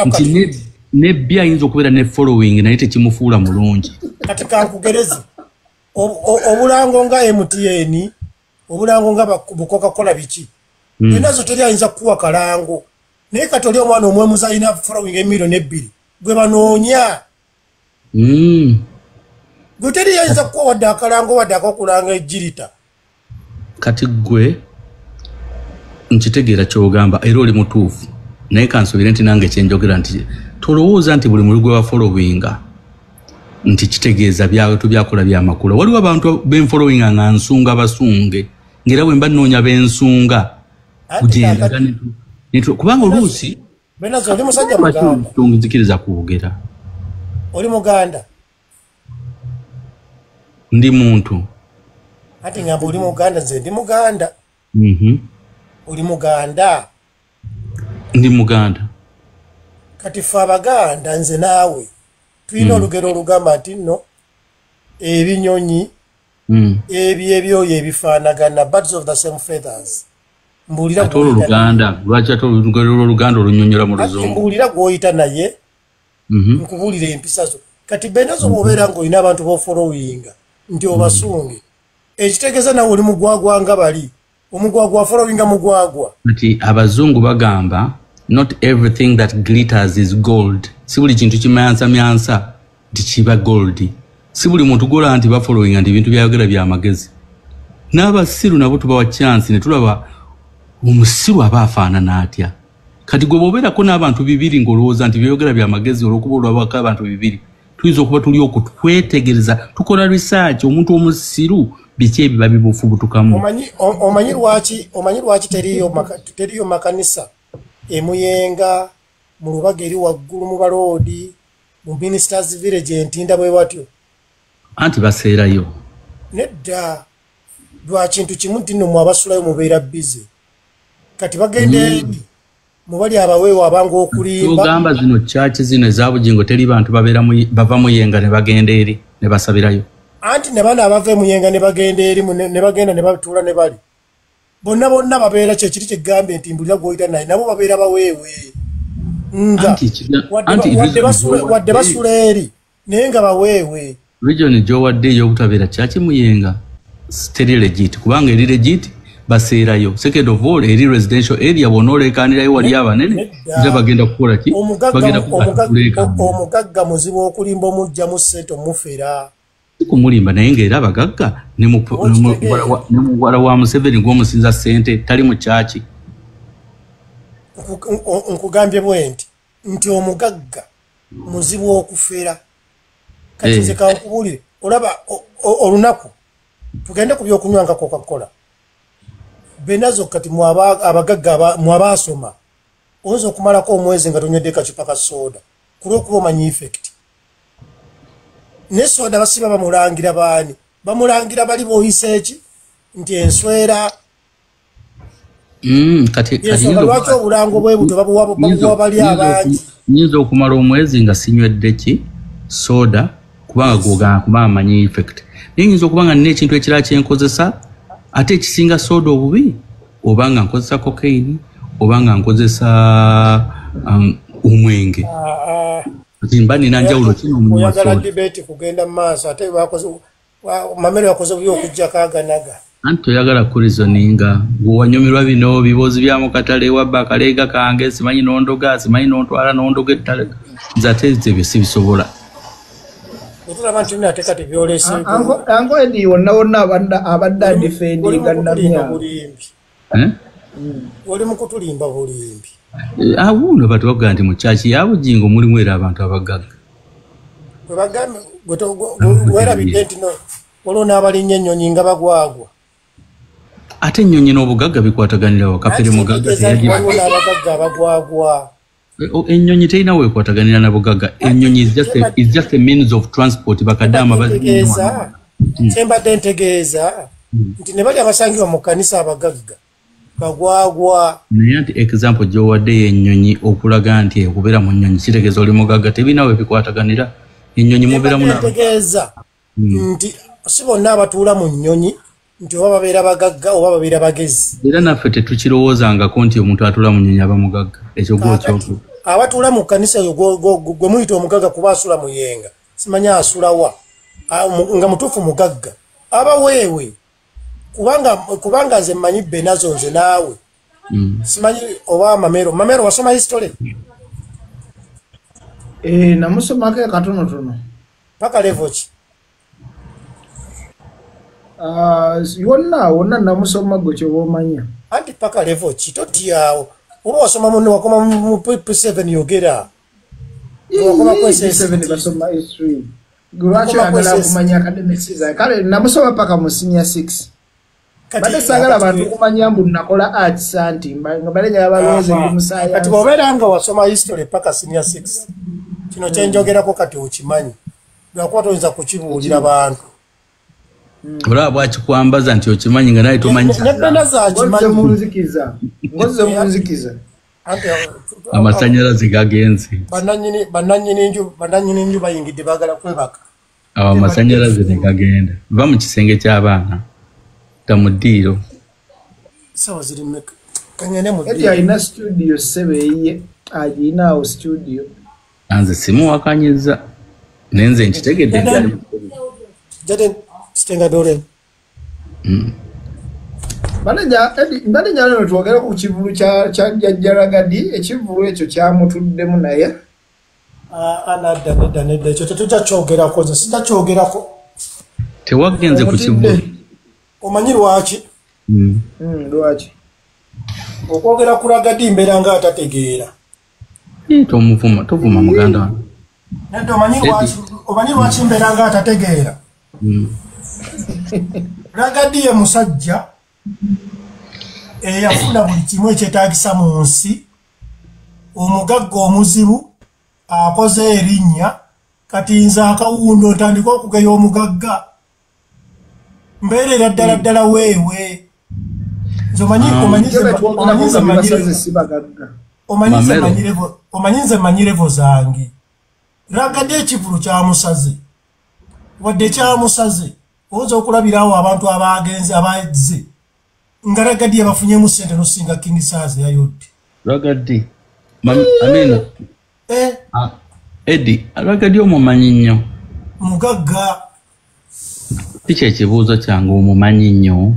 nti nebbya ayinza okubeera ne following naye tekimufuula mulungi. Kati kankugereze obulango nga MTN obulango nga Coca-Cola biki enazo teri ayinza kuwa kalango naye kati oli omwana omwemuza alina following emiliyoni 2 gwe banoonya gwe teri ayinza kuwa wadde akalango wadde akakulanga ejjirita. Kati gwe nkitegeera kyogamba era oli mutuufu naye kansuubire nti nange kyenjogera nti tolowooza nti buli muli gwe wa followinga nti kitegeeza byawe tubyakola byamakula. Waliwo abantu benfollowinga nga nsunga basunge ngera bwe mba nnoonya bensunga kugenda kubanga oluusi benazo oli musajja muganda tungizikiriza kuwogera oli muganda ndi muntu ati ngamba oli muganda nze ndi muganda oli muganda ndi muganda kati ffe abaganda nze naawe tulina olugero olugamba nti nno ebinyonyi ebyoyo ebifaanagana birds of the same feathers. Ate oluganda lwaki ate olugero oluganda olunyonyola mu luzungu mbuulira gw'oyita naye nkubuulira empisa zo. Kati benazo bw'obeera ng'olina abantu b'ofollowinga nti obasunge ekitegeeza nawe oli mugwagwa nga bali omugwagwa followinga mugwagwa. Kati abazungu bagamba not everything that glitters is gold. Si buli kintu kimyansamyansa nti kiba gold. Si buli muntu gola nti bafollowinga nti bintu byayogera bya magezi. N'abasiru nabo tubawa chance ne tulaba omusiru aba afaanana atya. Kati gwe bw'obeerako n'abantu 2 ng'olowooza nti byayogera bya magezi olw'okuba olwabako abantu 2 tuyinza okuba tuli okutwetegereza tukola research omuntu omusiru biki ebiba bibufubutukamu. Omanyi lwaki teriyo makanisa emuyenga mu Lubaga eri waggulu mu baloodi mu Ministers Village Ntinda bwe watyo anti baseerayo nedda lwa kintu kimu nti nno mwabasulayo mubeera busy kati bagenda eri mu bali abaweewo abanga okulimba ogamba zino church zino ez'abugingo teri bantu bava muyenga ne bagenda eri ne basabirayo anti ne bana abava muyenga ne bagenda eri ne bagenda ne batuula ne bali bonna babeera kyekiri kyegambe nti mbulira gw'oyita naye nabo babeera baweewe nga wadde basula eri naye nga baweewe. Region gy'owadde ey'obutabeera kyaki muyenga teri legit kubanga eri legit baseerayo. Second of all eri residential area bw'onooleekaanirayo wali abanene nze bagenda kukola ki bagenda omugagga muzibu okulimba omugjamu ssente omufera kumulimba naye ng'era abagagga ne muwala wa Museveni gw'omusinza ssente tali mu kyaki. Nkugambye bwe nti omugagga muzibu okufera kati nze kankubuulire olaba olunaku tugende ku byokunywa nga Coca-Cola benazo kati abagagga mwabaasoma oyinza okumalako omwezi nga tonywedde kacupa ka soda ku lw'okuba omanyi effect. Ne soda basiba bamulangira baani bamulangira bali b'oyisa eki nti enswera lwaki obulango bwe buto babuwa bali abangi. Nyinza okumala omwezi nga sinywedde ki soda kubanga gwogana kubanga manyi effect naye nyinza okuba nga nina ekintu ekirala kyenkozesa ate ekisinga soda obubi obanga nkozesa cocaine obanga nkozesa omwenge mba nina njawulo oyagala debate kugenda mu maaso ate mamere wakoze bubi okujjako aganaga anti toyagala kurizoninga gwewanyumirwa bino bibozi bya mu katale wabba akaleega kange simanyi nondoga simanyi nontwala nondoga ettale nze ate ebyo sibisobola. Otulaba nti ate kati byolese ango edi wonna abadde adifendinga namya oli mu kutulimba bulimbi awuno bati bagamba nti mu kyaki yabugingo mulimu era abantu abagagga webagambe werabidde nti waliwo n'abalinnya ennyonyi nga bagwagwa ate ennyonyi n'obugagga bikwataganira wakapere mugagga waliwo n'abagagga abagwagwa ennyonyi terina weekwataganira na bugagga ennyonyi is just a means of transport bakadama bazitegeeza kyembadde ntegeeza nti ne bali abasangibwa mu kkanisa abagagga bagwagwa naye anti example gy'owadde y'ennyonyi okulaga nti okubeera mu nnyonyi kitegeeza oli mugagga tebina we bikwataganira Ennyonyi mubeera muna. Ntegeeza nti si bonna abatuula mu nnyonyi nti oba babeera bagagga oba babeera bagezi. Era naffe tetukirowoozangako nti omuntu atula mu nnyonyi aba mugagga. Ekyo gw'okyoko. Abatuula mu kkanisa eyo gwe muyita omugagga kuba asula mu yenga. Simanya asula wa. Nga mutuufu mugagga. Aba weewe. Kubanga nze mmanyi Benazo nze naawe. Simanyi oba Mamero. Mamero wasoma history? Namusomako katonotono. Paka level ki? Wonna namusoma gwe kyoba omanya. Anti paka level ki totyawo. Oba wasoma munne wakoma mu P7 yogera. Wakoma ku P7 basoma history. Lwaki agala kumanya academics za kale namusoma paka mu senior 6. Bade sagala abantu kumanya mbu nakola arts anti nga balenya abalowooza ndi musaya. Kati bw'obeera nga wasoma history paka senior 6. Kino kyenjogerako kati okimanyi. Lwakuba toyinza kukibuulira bantu. Olaba bwakikwambaza nti okimanyi nga naye tomanyi. Nebenazo akimanyi. Ngoze munzikiza. Amasannyalaze gagenze. Bannannyini nju bayingidde baagala kwebaka. Awo amasannyalaze ne gagenda. Va mu kisenge ky'abaana. Tamuddiiro. Sawa ziri mmeka. Kangene mu Eti alina studio sebe aginaawo studio. Anze simuwakanyiza. Nenze nkitegedde ddala. Jaden Stenga Dore. Balenya lero twogera ku kivulu kya Jajjaragadi, ekivulu ekyo kyamutuddemu naye. Nedda ekyo tetukyakyogera nze sitakyogerako. Tewagenze ku kivulu. Omanyi lwaki? Lwaki? Okwogera ku Ragadi mbeera nga atategeera. Tovuma muganda wange. Nedda omanyi lwaki mbeera nga atategeera? Ragadi ye musajja eyafuna buli kimu ekyetaagisa mu nsi, omugagga omuzibu akoze erinnya, kati nze akawundo ntandika okugeya omugagga. Mbeerera ddala weewe. Omanyi nze manyi levo zange. Ragadi ekivulu kyamusaze. Wadde kyamusaze. Oyinza okulabirawo abantu abagenzi abazze. Nga Ragadi yabafunyemu ssente n'osinga King Size yayodde. Ragadi. Amina. Eddie, Ragadi omumanyi nnyo. Mugagga. Kiki ekibuuzo kyange omumanyi nnyo?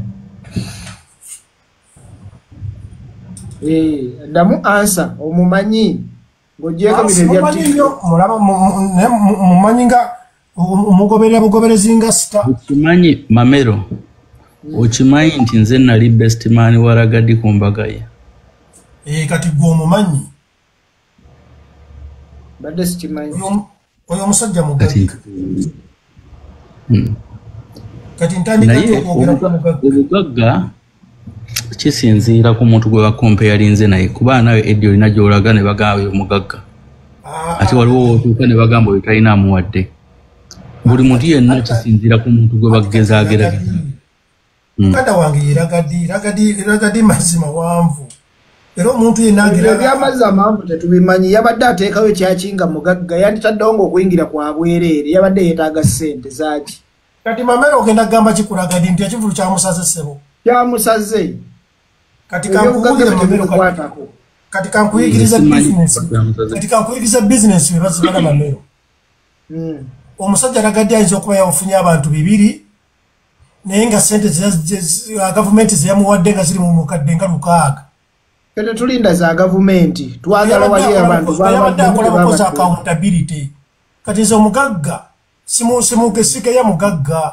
Damu ansa omumanyi. Ng'ogyeko bino mulaba mumanyi nga omugoberera bugoberezi nga sita. Okimanyi Mamero. Okimanyi nti nze nali best man wa Ragadi ku mbaga ye. Kati gwe omumanyi. Badde sikimanyi. Oyo omusajja mugagga. Kati ntandika okwogera ku mugagga. Omugagga kisinziira ku muntu gwe bakompe yalinze naye kuba nawe Eddie olina gy'olaga ne bagamba omugagga. Ate waliwo wootuuka ne bagamba oyo talina amuwadde. Buli muntu yenna kisinziira ku muntu gwe bagezaagerageza. Muganda wange ye Ragadi mazima wanvu. Era omuntu yenna agira by'amazzi amanvu tetubimanyi. Yabadde ateekawo ekyakinga mugagga yanditaddewo ng'okuyingira kwa bwereere. Yabadde yeetaaga ssente zaaki. Kati Mamero ogenda kugamba ki ku Ragadi nti ekivulu kyamusaze ssebo? Kyamusaze. Kati kankuyigiriza business. Kati kankuyigiriza business bazibana Mamero. Omusajja Ragadi ayinza okuba yafunye abantu 2 naye nga ssente gavumenti zeyamuwadde nga ziri mu mukadde nga 6. Kete tulinda za gavumenti twagala wali abantu bakola accountability. Kati zo mugagga simugesike ya mugagga.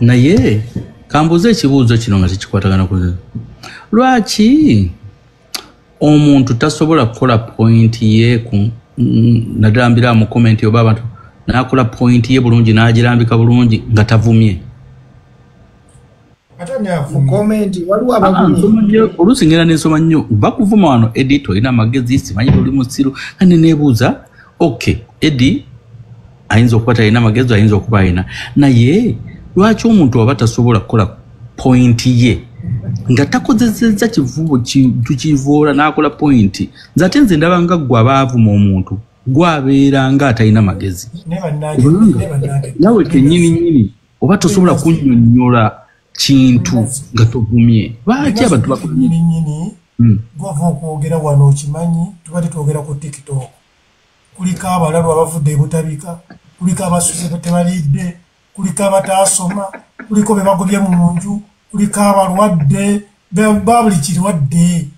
Naye kambuze ekibuuzo kino nga tekikwatagana ku lwaki omuntu tasobola kukola point ye ku nadambira mu comment oba abantu nakola point ye bulungi n'agirambika bulungi nga tavumye. Comment waliwo abavumye. Oluusi ngenda n'ensoma nnyo bakuvuma wano Eddie tolina magezi simanyi luli musiru kandi neebuuza okay Eddie ayinza okuba talina magezi ayinza okuba alina naye lwaki omuntu aba tasobola kukola point ye nga takozesezza kivubo kintu kivoola n'akola point nze ate nze ndaba nga ggwe abaavuma omuntu gwabeera nga atalina magezi nawe kenyini oba tosobola kunnyonnyola kintu nga tovumye lwaki abantu bakunyini gwava okwogera wano okimanyi tubadde twogera ku TikTok kuliko abalalu abavudde ebutabika kuliko abasuze tebalidde kuliko abataasoma kuliko be bagobye mu nju kuliko abalwadde babuli kirwadde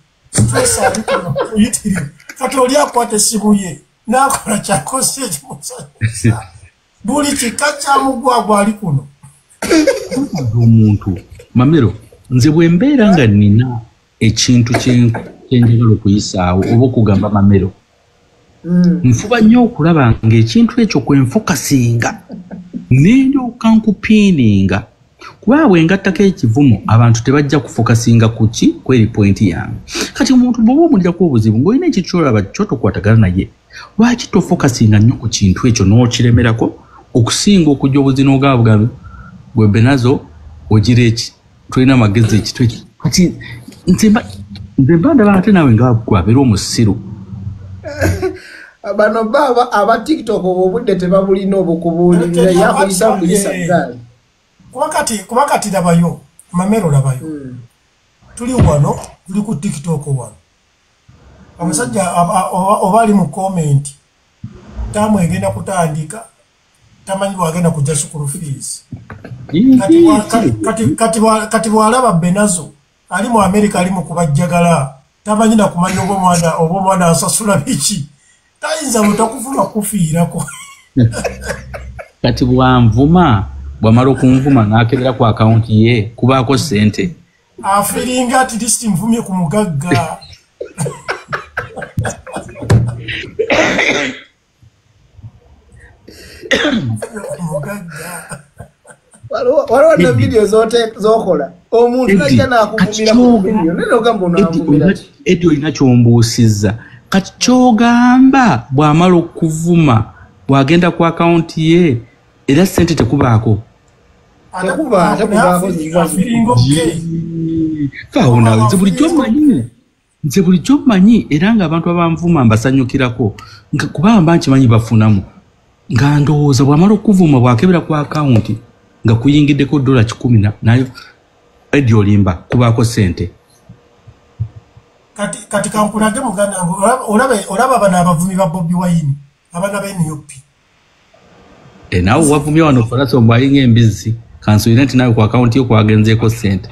kati oli akwata essimu ye n'akola kyakoze ekimusanyusa buli kika kyamugwagwa ali kuno omuntu Mamero nze bwe mbeera nga nina ekintu kyenjagala okuyisaawo oba okugamba Mamero nfuba nnyo okulaba ng'ekintu ekyo kwenfokasinga nendyoka nkupiininga kuba bwengattako ekivumo abantu tebajja kufokasinga kuki kweri pointi yange kati omuntu bw'oba omulyako obuzibu ng'olina ekyo kyolaba kyotokwatagana naye lwaki tofokasinga nnyo ku kintu ekyo n'okiremerako okusinga okujja obuzina ogaabugambe gwe Benazo ogira eki tolina magezi ekitu ekyo kati nze mba ndaba ate naawe nga gwabeera omusiru bano baba aba TikTok obudde tebabulina obukubuulirira yakuyisa buyisa gaali kuba kati labayo Mamero labayo tuli wano tuli ku TikTok wano omusajja oba ali mu comment tamu egenda kutandika tamanyi bwagenda kujja school fees kati bwalaba Benazo ali mu America ali mu kubajjagala tamanyi na kumanya oba omwana asasula biki tayinza mutakuvuma kufiirako kati bwanvuma bwamala okunvuma n'akebera ku akawunti ye kubaako ssente afiringa ati lisiti nvumye ku mugagga waliwo na video zokola omuntu najja nakuvumira ku video nene ogamba onavumira Edi olina kyombuusizza kati kyogamba bw'amala okuvuma bw'agenda ku akawunti ye era ssente tekubaako fauna nze bulijjo mmanyi era ng'abantu abanvuma mbasanyukirako kubamba nkimanyi bafunamu nga ndowooza bw'amala okuvuma bw'akebera ku akawunti nga kuyingiddeko $100 nayo Edi olimba kubaako ssente kati kankulage muganda olaba bano abavumi ba Bobi Wine abana b'NUP naawe wavumye wano falasa omwayinga embizi kansuulira nti nawe ku akawunti yo kwagenzeeko ssente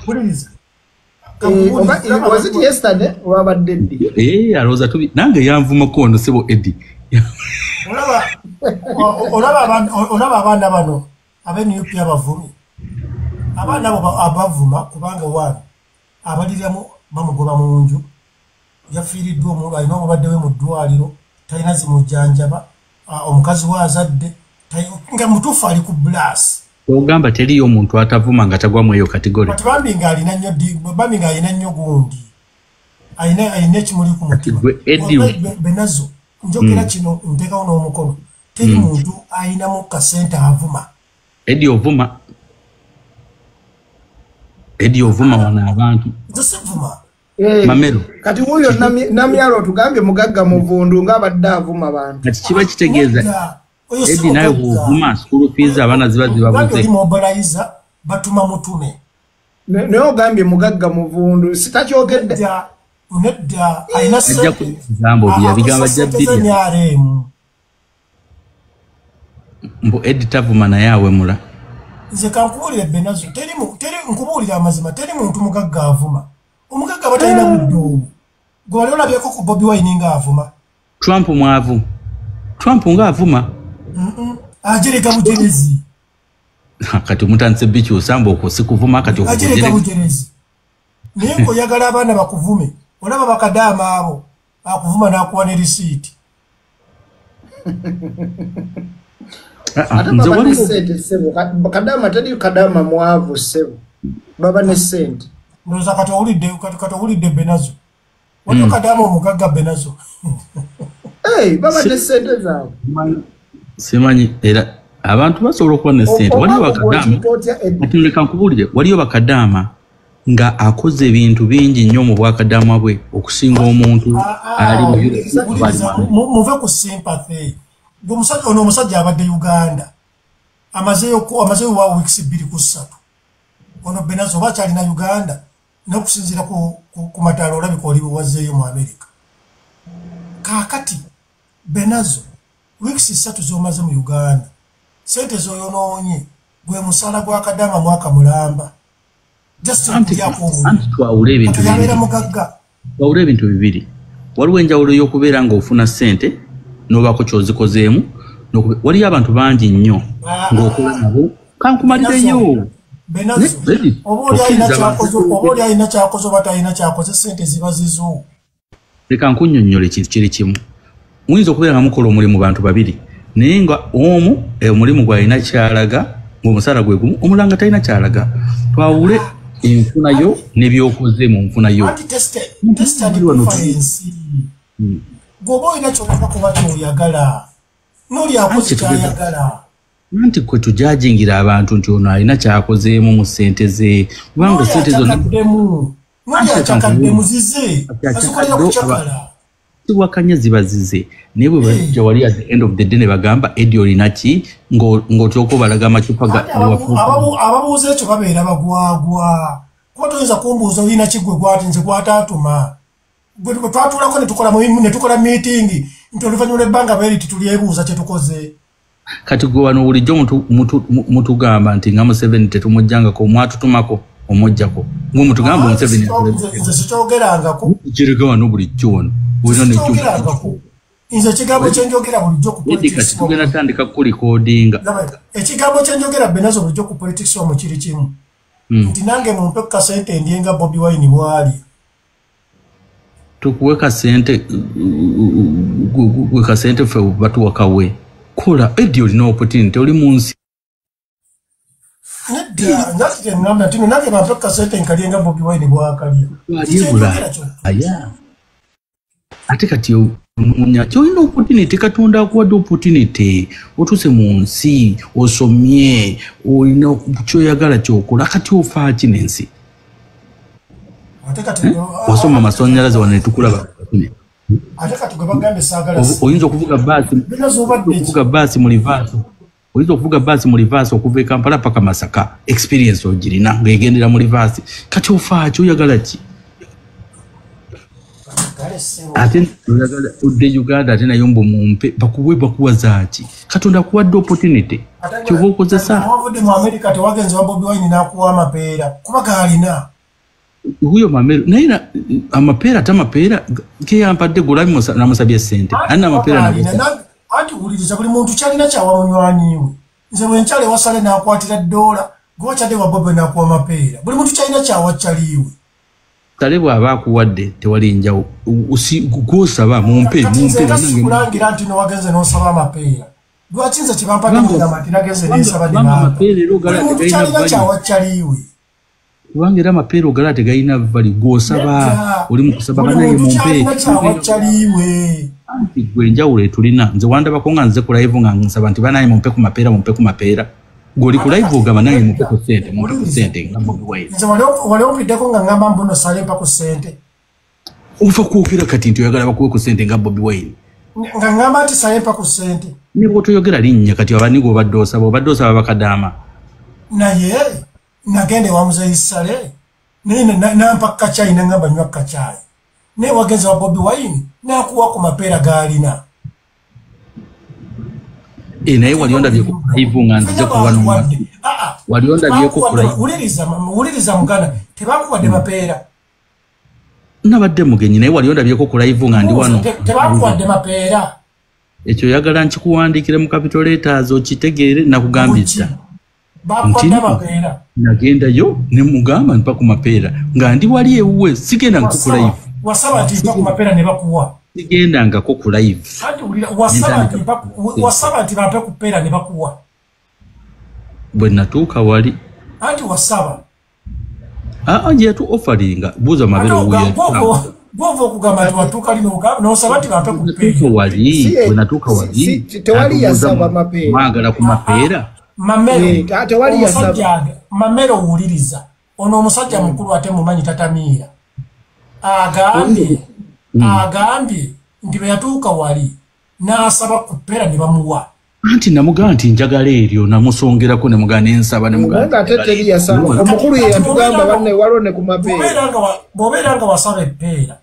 alowooza nange yanvumako ono sebo Edi olaba abaana bano ab'NUP abavumi abaana abo abavuma kubanga wano abaliramu bamugoba mu nju yafiiriddwa omuntu alina omulwadde we mu ddwaliro talina zimujjanjaba omukazi we azadde nga mutuufu ali ku bulaasi ogamba teriyo omuntu atavuma nga tagwamu eyo kategori bambi nga alina nnyo gundi alina ekimuli ku mutima Benazo njogera kino nteekawo n'omukono teri muntu alinamu kasente avuma Edi ovuma wana abantu nze sivuma Mamero kati wuyo namyalo tugambye mugagga muvundu ng'abadde avuma abantu kati kiba kitegeeza Edi naye bw'ovuma school fees abaana ziba zibabuze mobilizer batuma mutume naye ogambye mugagga muvundu sitakyogedde nedda alina zambo bigamba jjabbiri mbu Edi tavuma naye awemula nze kankubuulire Benazo teri nkubuulira amazima teri muntu mugagga avuma omugagga batalina budde obwo gwe wali olabyeko ku Bobi Wine nga avuma Trump mwavu Trump nga avuma ajereka bujerezi kati omutandise bikyusa mbu okwo si kuvuma kati ajereka bujerezi naye ng'oyagala abaana bakuvume olaba bakadaama abo akuvuma n'akuwa ne risiiti ate baba ne ssente ssebo kadama teri kadama mwavu ssebo baba ne ssente ndowooza kati owulidde Benazo waliwo kadama omugagga Benazo baba ne ssente zaabwe simanyi era abantu basobola okuba ne ssente waliyo bakadaama ati leka nkubuulire waliyo bakadaama nga akoze ebintu bingi nnyo mu bwakadama bwe okusinga omuntu ali muve ku sympathy omusajja abadde Uganda amazeyo wa weeks 2-3 ono Benazzo bakyalina Uganda n'okusinziira ku mataala olabika oli wazeeyo mu America kaakati Benazzo weeks 3 zomaze mu Uganda sente zoyonoonye gwe musala gwa kadama mwaka mulamba twawula ebintu bibiri waliwo enjawulo y'okubeera ng'ofuna ssente n'obaako kyozikozeemu waliyo abantu bangi nnyo ng'okola nabo kankumalireyo oba oli alina kyakoze oba talina kyakoze ssente ziba zizo leka nkunnyonnyole ekintu kiri kimu muyinza okubeera nga mukola omulimu bantu babiri naye nga omu omulimu gwalina kyalaga ng'omusala gwe gumu omulanga talina kyalaga twawule enfuna yo n'ebyokoze mu nfuna yo gwoba olina kyoleka kuba kyoyagala n'oli akoze kyayagala anti kwe tujajingira abantu nti ono alina kyakozeemu mu ssente ze kubanga ssente zonna akyakaddemu zize azikolera kukyakala tiwakanya ziba zize naye bwe bajja wali at the end of the day ne bagamba edi olina ki ng'otyoka obalaga amacupa ababuuza ekyo babeera bagwagwa kuba toyinza kumbuuza olina kigwe gwati nze gwataatuma gwe twatuulako ne tukola meeting nti oluvannyuma lw'ebbanga beri titulyebuuza kyetukoze kati gwe wano bulijjo mutugamba nti nga Museveni tetumujjangako mwatutumako omujjako gwe mutugamba Museveni nze sikyogerangako kirega wano bulijjo wano nze ekigambo kyenjogera bulijjo ku kati tugenda tandika kulikodinga ekigambo kyenjogera Benazzo bulijjo ku politics omu kiri kimu nti nange mumpe kasente ndyenga Bobi Wine bwali tukuwe kasente gwe kasente fe batuwakawe kola edi olina opportunity oli mu nsi nange bampe kasente nkalyenga Bobi Wine bwakalya aya ate kati ononya kyolina opportunity katonda akuwadde opportunity otuse mu nsi osomye olina kyoyagala kyokola kati ofaaki n'ensi wasoma amasanyalaze wano netukulaba oyinza okuvuga baasi mu livaaso oyinza okuvuga baasi mu livaaso okuva e Kampala paka Masaka experience ogirina ng'egendera mu livaaso kati ofaaki oyagala ki ate oyagala odde Uganda ate nayo mbu mumpe bakuwa zaaki katonda akuwadde opportunity kyoba okozesa wavudde mu America tewagenze wa Bobi Wine n'akuwa amapeera kuba gaalina huyo mamero naye amapeera tamapeera geyampadde gulabi namusabye ssente alina amapeera anti wuliriza buli muntu kyalina kyawa munywanyiwe nze bwenkyale wasale n'akwatira $, gwokyadde wa Bobi n'akuwa amapeera buli muntu kyalina kyawa kyaliwe tale bw'aba akuwadde tewali njawulo gw'osaba mumpe kulangira nti nowagenze n'osaba amapeera lwaki nze kyebampadde mugamba nagenze n'ensaba kyalina kyawa kyaliwe kubanga era amapeera ogala tegayina vali gw'osaba oli mu kusaba banaye mumpe anti gwe enjawulo etulina nze wandabako nga nze ku live nga nsaba nti banaye mumpe ku mapeera goli ku live ogamba naye mumpe ku ssente nga Bobi Wine nze wali ompiddeko nga ngamba mbuno sale mpa ku ssente ofa kwogera kati nti oyagala bakuwe ku ssente nga Bobi Wine nga ngamba nti sale mpa ku ssente ne bw'otoyogera linnya kati abanigo obadde osaba bakadaama naye nagende wa muzeyi sale nampa kacayi nangamba nywa kacayi naye wagenze wa Bobi Wine nakuwa ku mapeera gaalina naye wali ondabyeko ku live nga nzize kuba wali ondabyeko ku live wuliriza muganda tebakuwadde mapeera nabadde mugenyi naye wali ondabyeko ku live nga ndi wano tebakuwadde mapeera ekyo oyagala nkikuwandiikire mu capital letters okitegeere nakugambisa nagendayo ne mugamba npa ku mapeera nga ndi wali ewuwe sigenda nko ku live wasaba nti mpa ku mapeera ne bakuwa sigendangako ku live wasaba nti bampe ku peera ne bakuwa bwe natuuka wali anti wasaba yetu offeringa buuza mabere gwova okugamba nti watuuka lino nosaba nti bampe ku peera wali bwe natuuka wali tewali yasaba mapeera mwagala ku mapeera mamero owuliriza ono omusajja mukulu ate mumanyi tatamiira agambye nti bwe yatuuka wali n'asaba ku ppera ne bamuwa anti namugamba nti njagala eryo namusongerako ne mugana ensaba ne muganga ate teri yasaba omukulu ye yatugamba banne walone ku mabeera bw'obeera nga wasaba eppeera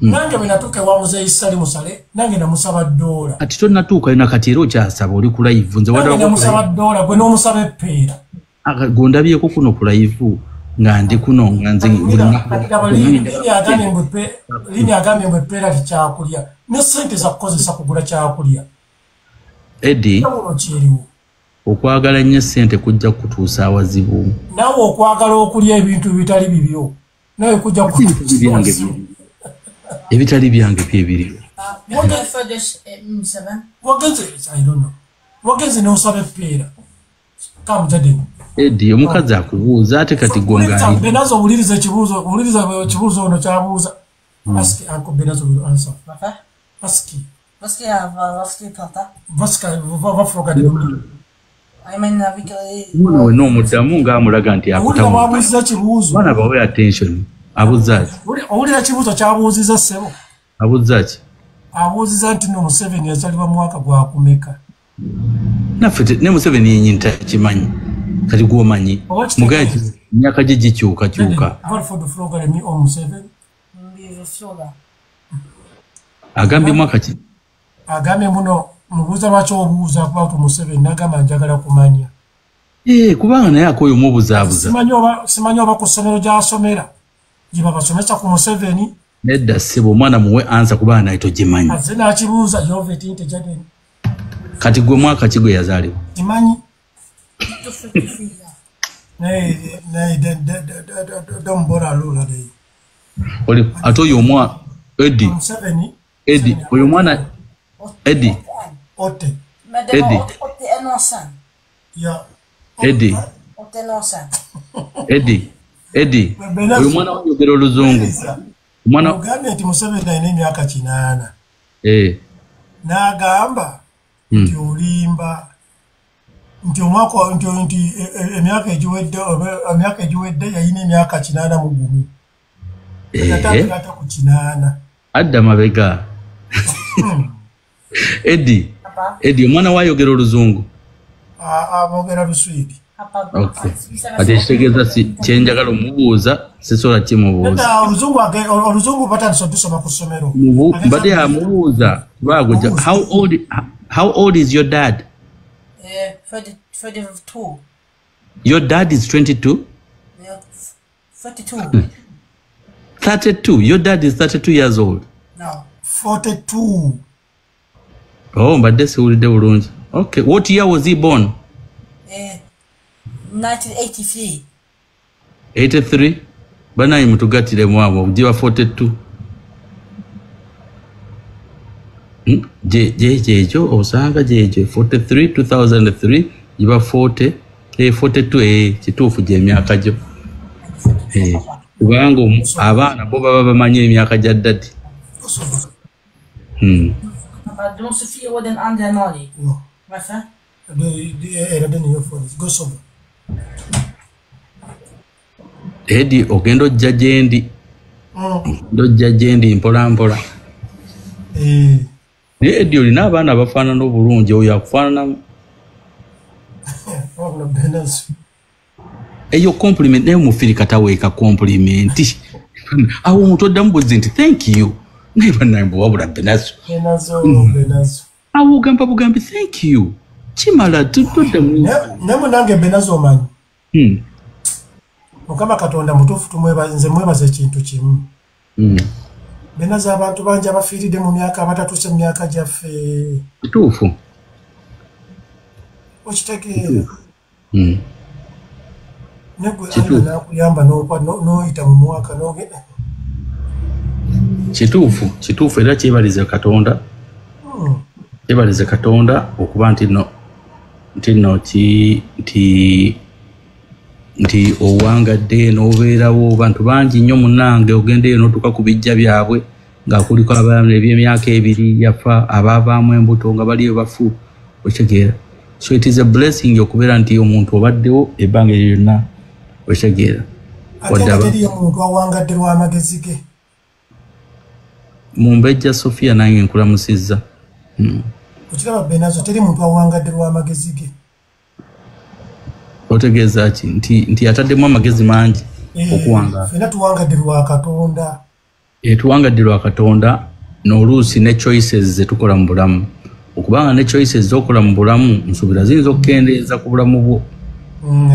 nange bwe natuuka ewa muzeeyi Isali Musale nange namusaba $. ati tonatuuka ina kati era okyasaba oli ku live nze nange namusaba $, gwe n'omusaba eppeera gondabyeko kuno ku live nga ndi kuno nga nze lini agambye mbwe eppeera tikyakulya ne ssente za kukozesa kugula kyakulya Eddie okwagala nnyo ssente kujja kutuusa awazibu naawe okwagala okulya ebintu ebitali bibyo nawe kujja kutuusa ebitali byange byebiriwo wagenze n'osaba eppeera kamutadde Eddie omukazi akubuuza ate kati gongaani Benazo owuliriza ekibuuzo ono kyabuuza ask Uncle Benazo will answer ask Vad ska vi prata? Vad frågade du? Jag menar vilka... Muno n'omuddamu ng'amulaga nti akutamu wabuuziza kibuuzo bana bawe attention abuuza ki owulira kibuuzo kyabuuziza ssebo abuuza ki abuuziza nti no Museveni yazalibwa mwaka gwakumeka naffe ne Museveni yennyini takimanyi kati gw'omanyi mugaji myaka gye gikyukakyuka agambye mwaka ki agambye muno mubuuza lwaki obuuza about Museveni n'agamba njagala kumanya kubanga naye akoyo omubuzaabuza simanyi oba ku ssomero gy'asomera gye babasomesa ku Museveni nedda ssebo omwana muwe ansa kubanga naye togimanyi azze n'akibuuza yoveti nti jadeni kati gwe mwaka ki gwe yazaalibwa timanyi dombora lula dei ate oyo omwana Eddie Eddie oyo mwana Eddie Otte Eddie 81 år sedan. ya Eddie 81 år sedan. Eddie oyo mwana oyogera oluzungu omwana ogambye nti Museveni alina emyaka 8 n'agamba nti olimba nti omwaka nti emyaka egiwedde yalina emyaka 81 atandika ku 8 adda mabega Eddie omwana wayogera oluzungu abogera Luswidi ate ekitegeeza kyenjagala omubuuza sisobola kimubuuza oluzungu batandisa otusoma ku ssomero mbadde amubuuza bagoja how old is your dad 42. Your dad is 22? Yeah, 42. 32? Your dad is 32 years old? No. 42. Oh, but that's bulungi. Okay, what year was he born? 1983. 83? Bana imutugatire mwabo, ujiwa 42. Jejo, osanga jejo, 43, 2003, jiba 40, 42, chitufu je myaka jo. Kubango, abana, boba baba manye emyaka gya dadi. Du måste 4 år den 2 januari. Varför? Eddie, ogenda ojja gyendi mpola mpola. Naye Eddie olina abaana abafaanana obulungi oyo akufaananamu. Eyo compliment naye omufirika taweeka compliment. Awo omuntu oddamu buzi nti thank you. Naye bannayimbo wabula Benazo. Awo ogamba bugambi thank you. Kimala tuddamu. Naye munange Benazo omanyi. Mukama Katonda mutuufu nze mwebaza ekintu kimu. Benazo abantu bangi abafiiridde mu myaka abatatuuse mu myaka gyaffe. Kituufu. Okitegeera. Negwe Allah n'akuyamba n'oyita mu mwaka n'ogenda. Kituufu era kyebalize Katonda. Kyebalize Katonda okuba nti owangadde n'obeerawo bantu bangi nnyo munnange ogendeyo n'otuuka ku bijja byabwe nga kuliko abaana eby'emyaka 2 yafa abaavaamu embuto nga baliyo bafu okitegeera. So it is a blessing okubeera nti omuntu obaddewo ebbanga lyonna okitegeera. ate teri omuntu awangadde lw'amagezi ge. Mumbejja Sofia nange nkulamusizza. Okiraba Benazo teri muntu awangadde lw'amagezi ge. Otegeeza ki nti ataddemu amagezi mangi okuwangala. Fena tuwangadde lwa Katonda. Tuwangadde lwa Katonda n'oluusi ne choices ze tukola mu bulamu. Okubanga ne choices z'okola mu bulamu nsuubira ziyinza okukendeeza ku bulamu bwo.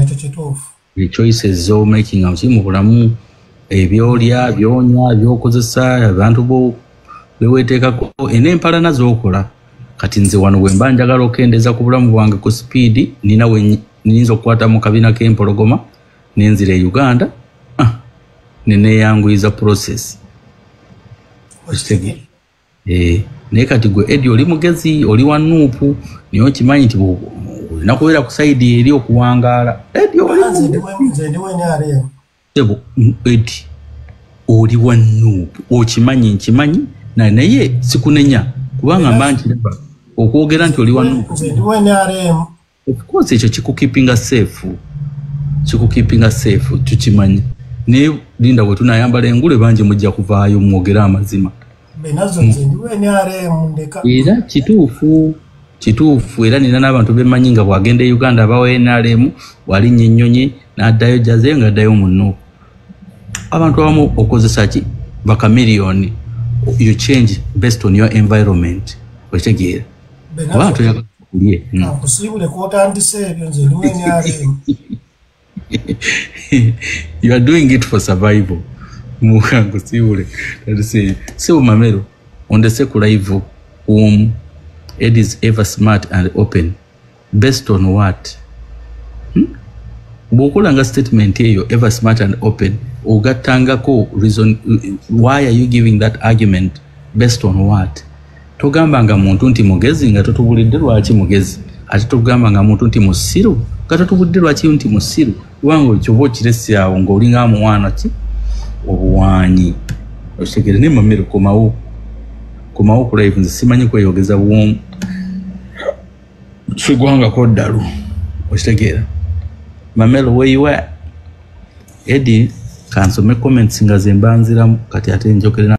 Ekyo kituufu. Choices zo making mu bulamu ebyolya byonywa byokozesa abantu bo beweteekako enempalana z'okola. Kati nze wano bwe mba njagala okendeeza ku bulamu bwange ku speed nina we niyinza okukwata mu kabina k'empologoma nenzira e Uganda neneeyanguyiza process. Naye kati gwe Eddie oli mugezi oli wa Nuupu niyo okimanyi nti olina kubeera ku sayidi eri okuwangaala. Eddie oli wa Nuupu okimanyi nkimanyi naye sikunenya kubanga mbanji okwogera nti oli wa Nuupu. Of course ekyo kikukeepinga safe. Kikukeepinga safe tukimanyi. Ne linda bwe tunayambala engule bangi mujja kuvaayo mwogera amazima. Benazo nze ndiwe NRM ndeka. Era kituufu era nina n'abantu bemanyi nga bwagenda e Uganda bawo NRM walinnya ennyonyi n'addayo jaze nga addayo mu Nuupu. Abantu abamu okozesa ki bakamiliyoni. You change based on your environment. Wetegeera. Abantu yaga kulie. Akusibule kwotandise ebyo nze ndiwe NRM. You are doing it for survival. Mukango sibule. That is so Mamelo on the secular live Ed is ever smart and open. Based on what? Bokulanga statement eyo ever smart and open. Ogatangako reason why are you giving that argument based on what? Togamba nga muntu nti mugezi nga totubulidde lwaki mugezi. Ate togamba nga muntu nti musiru. Kata tubulidde lwaki nti musiru. Wango kyobo kiresi awo ng'olinga mwana ki obuwanyi. Oshegere ne Mamelo komawo ku live nze simanyi kweyogeza bwomu. Sugwanga ko ddalu. Oshegera. Mamelo where you at? Eddie kansome comments nga zembanziramu kati ate njokere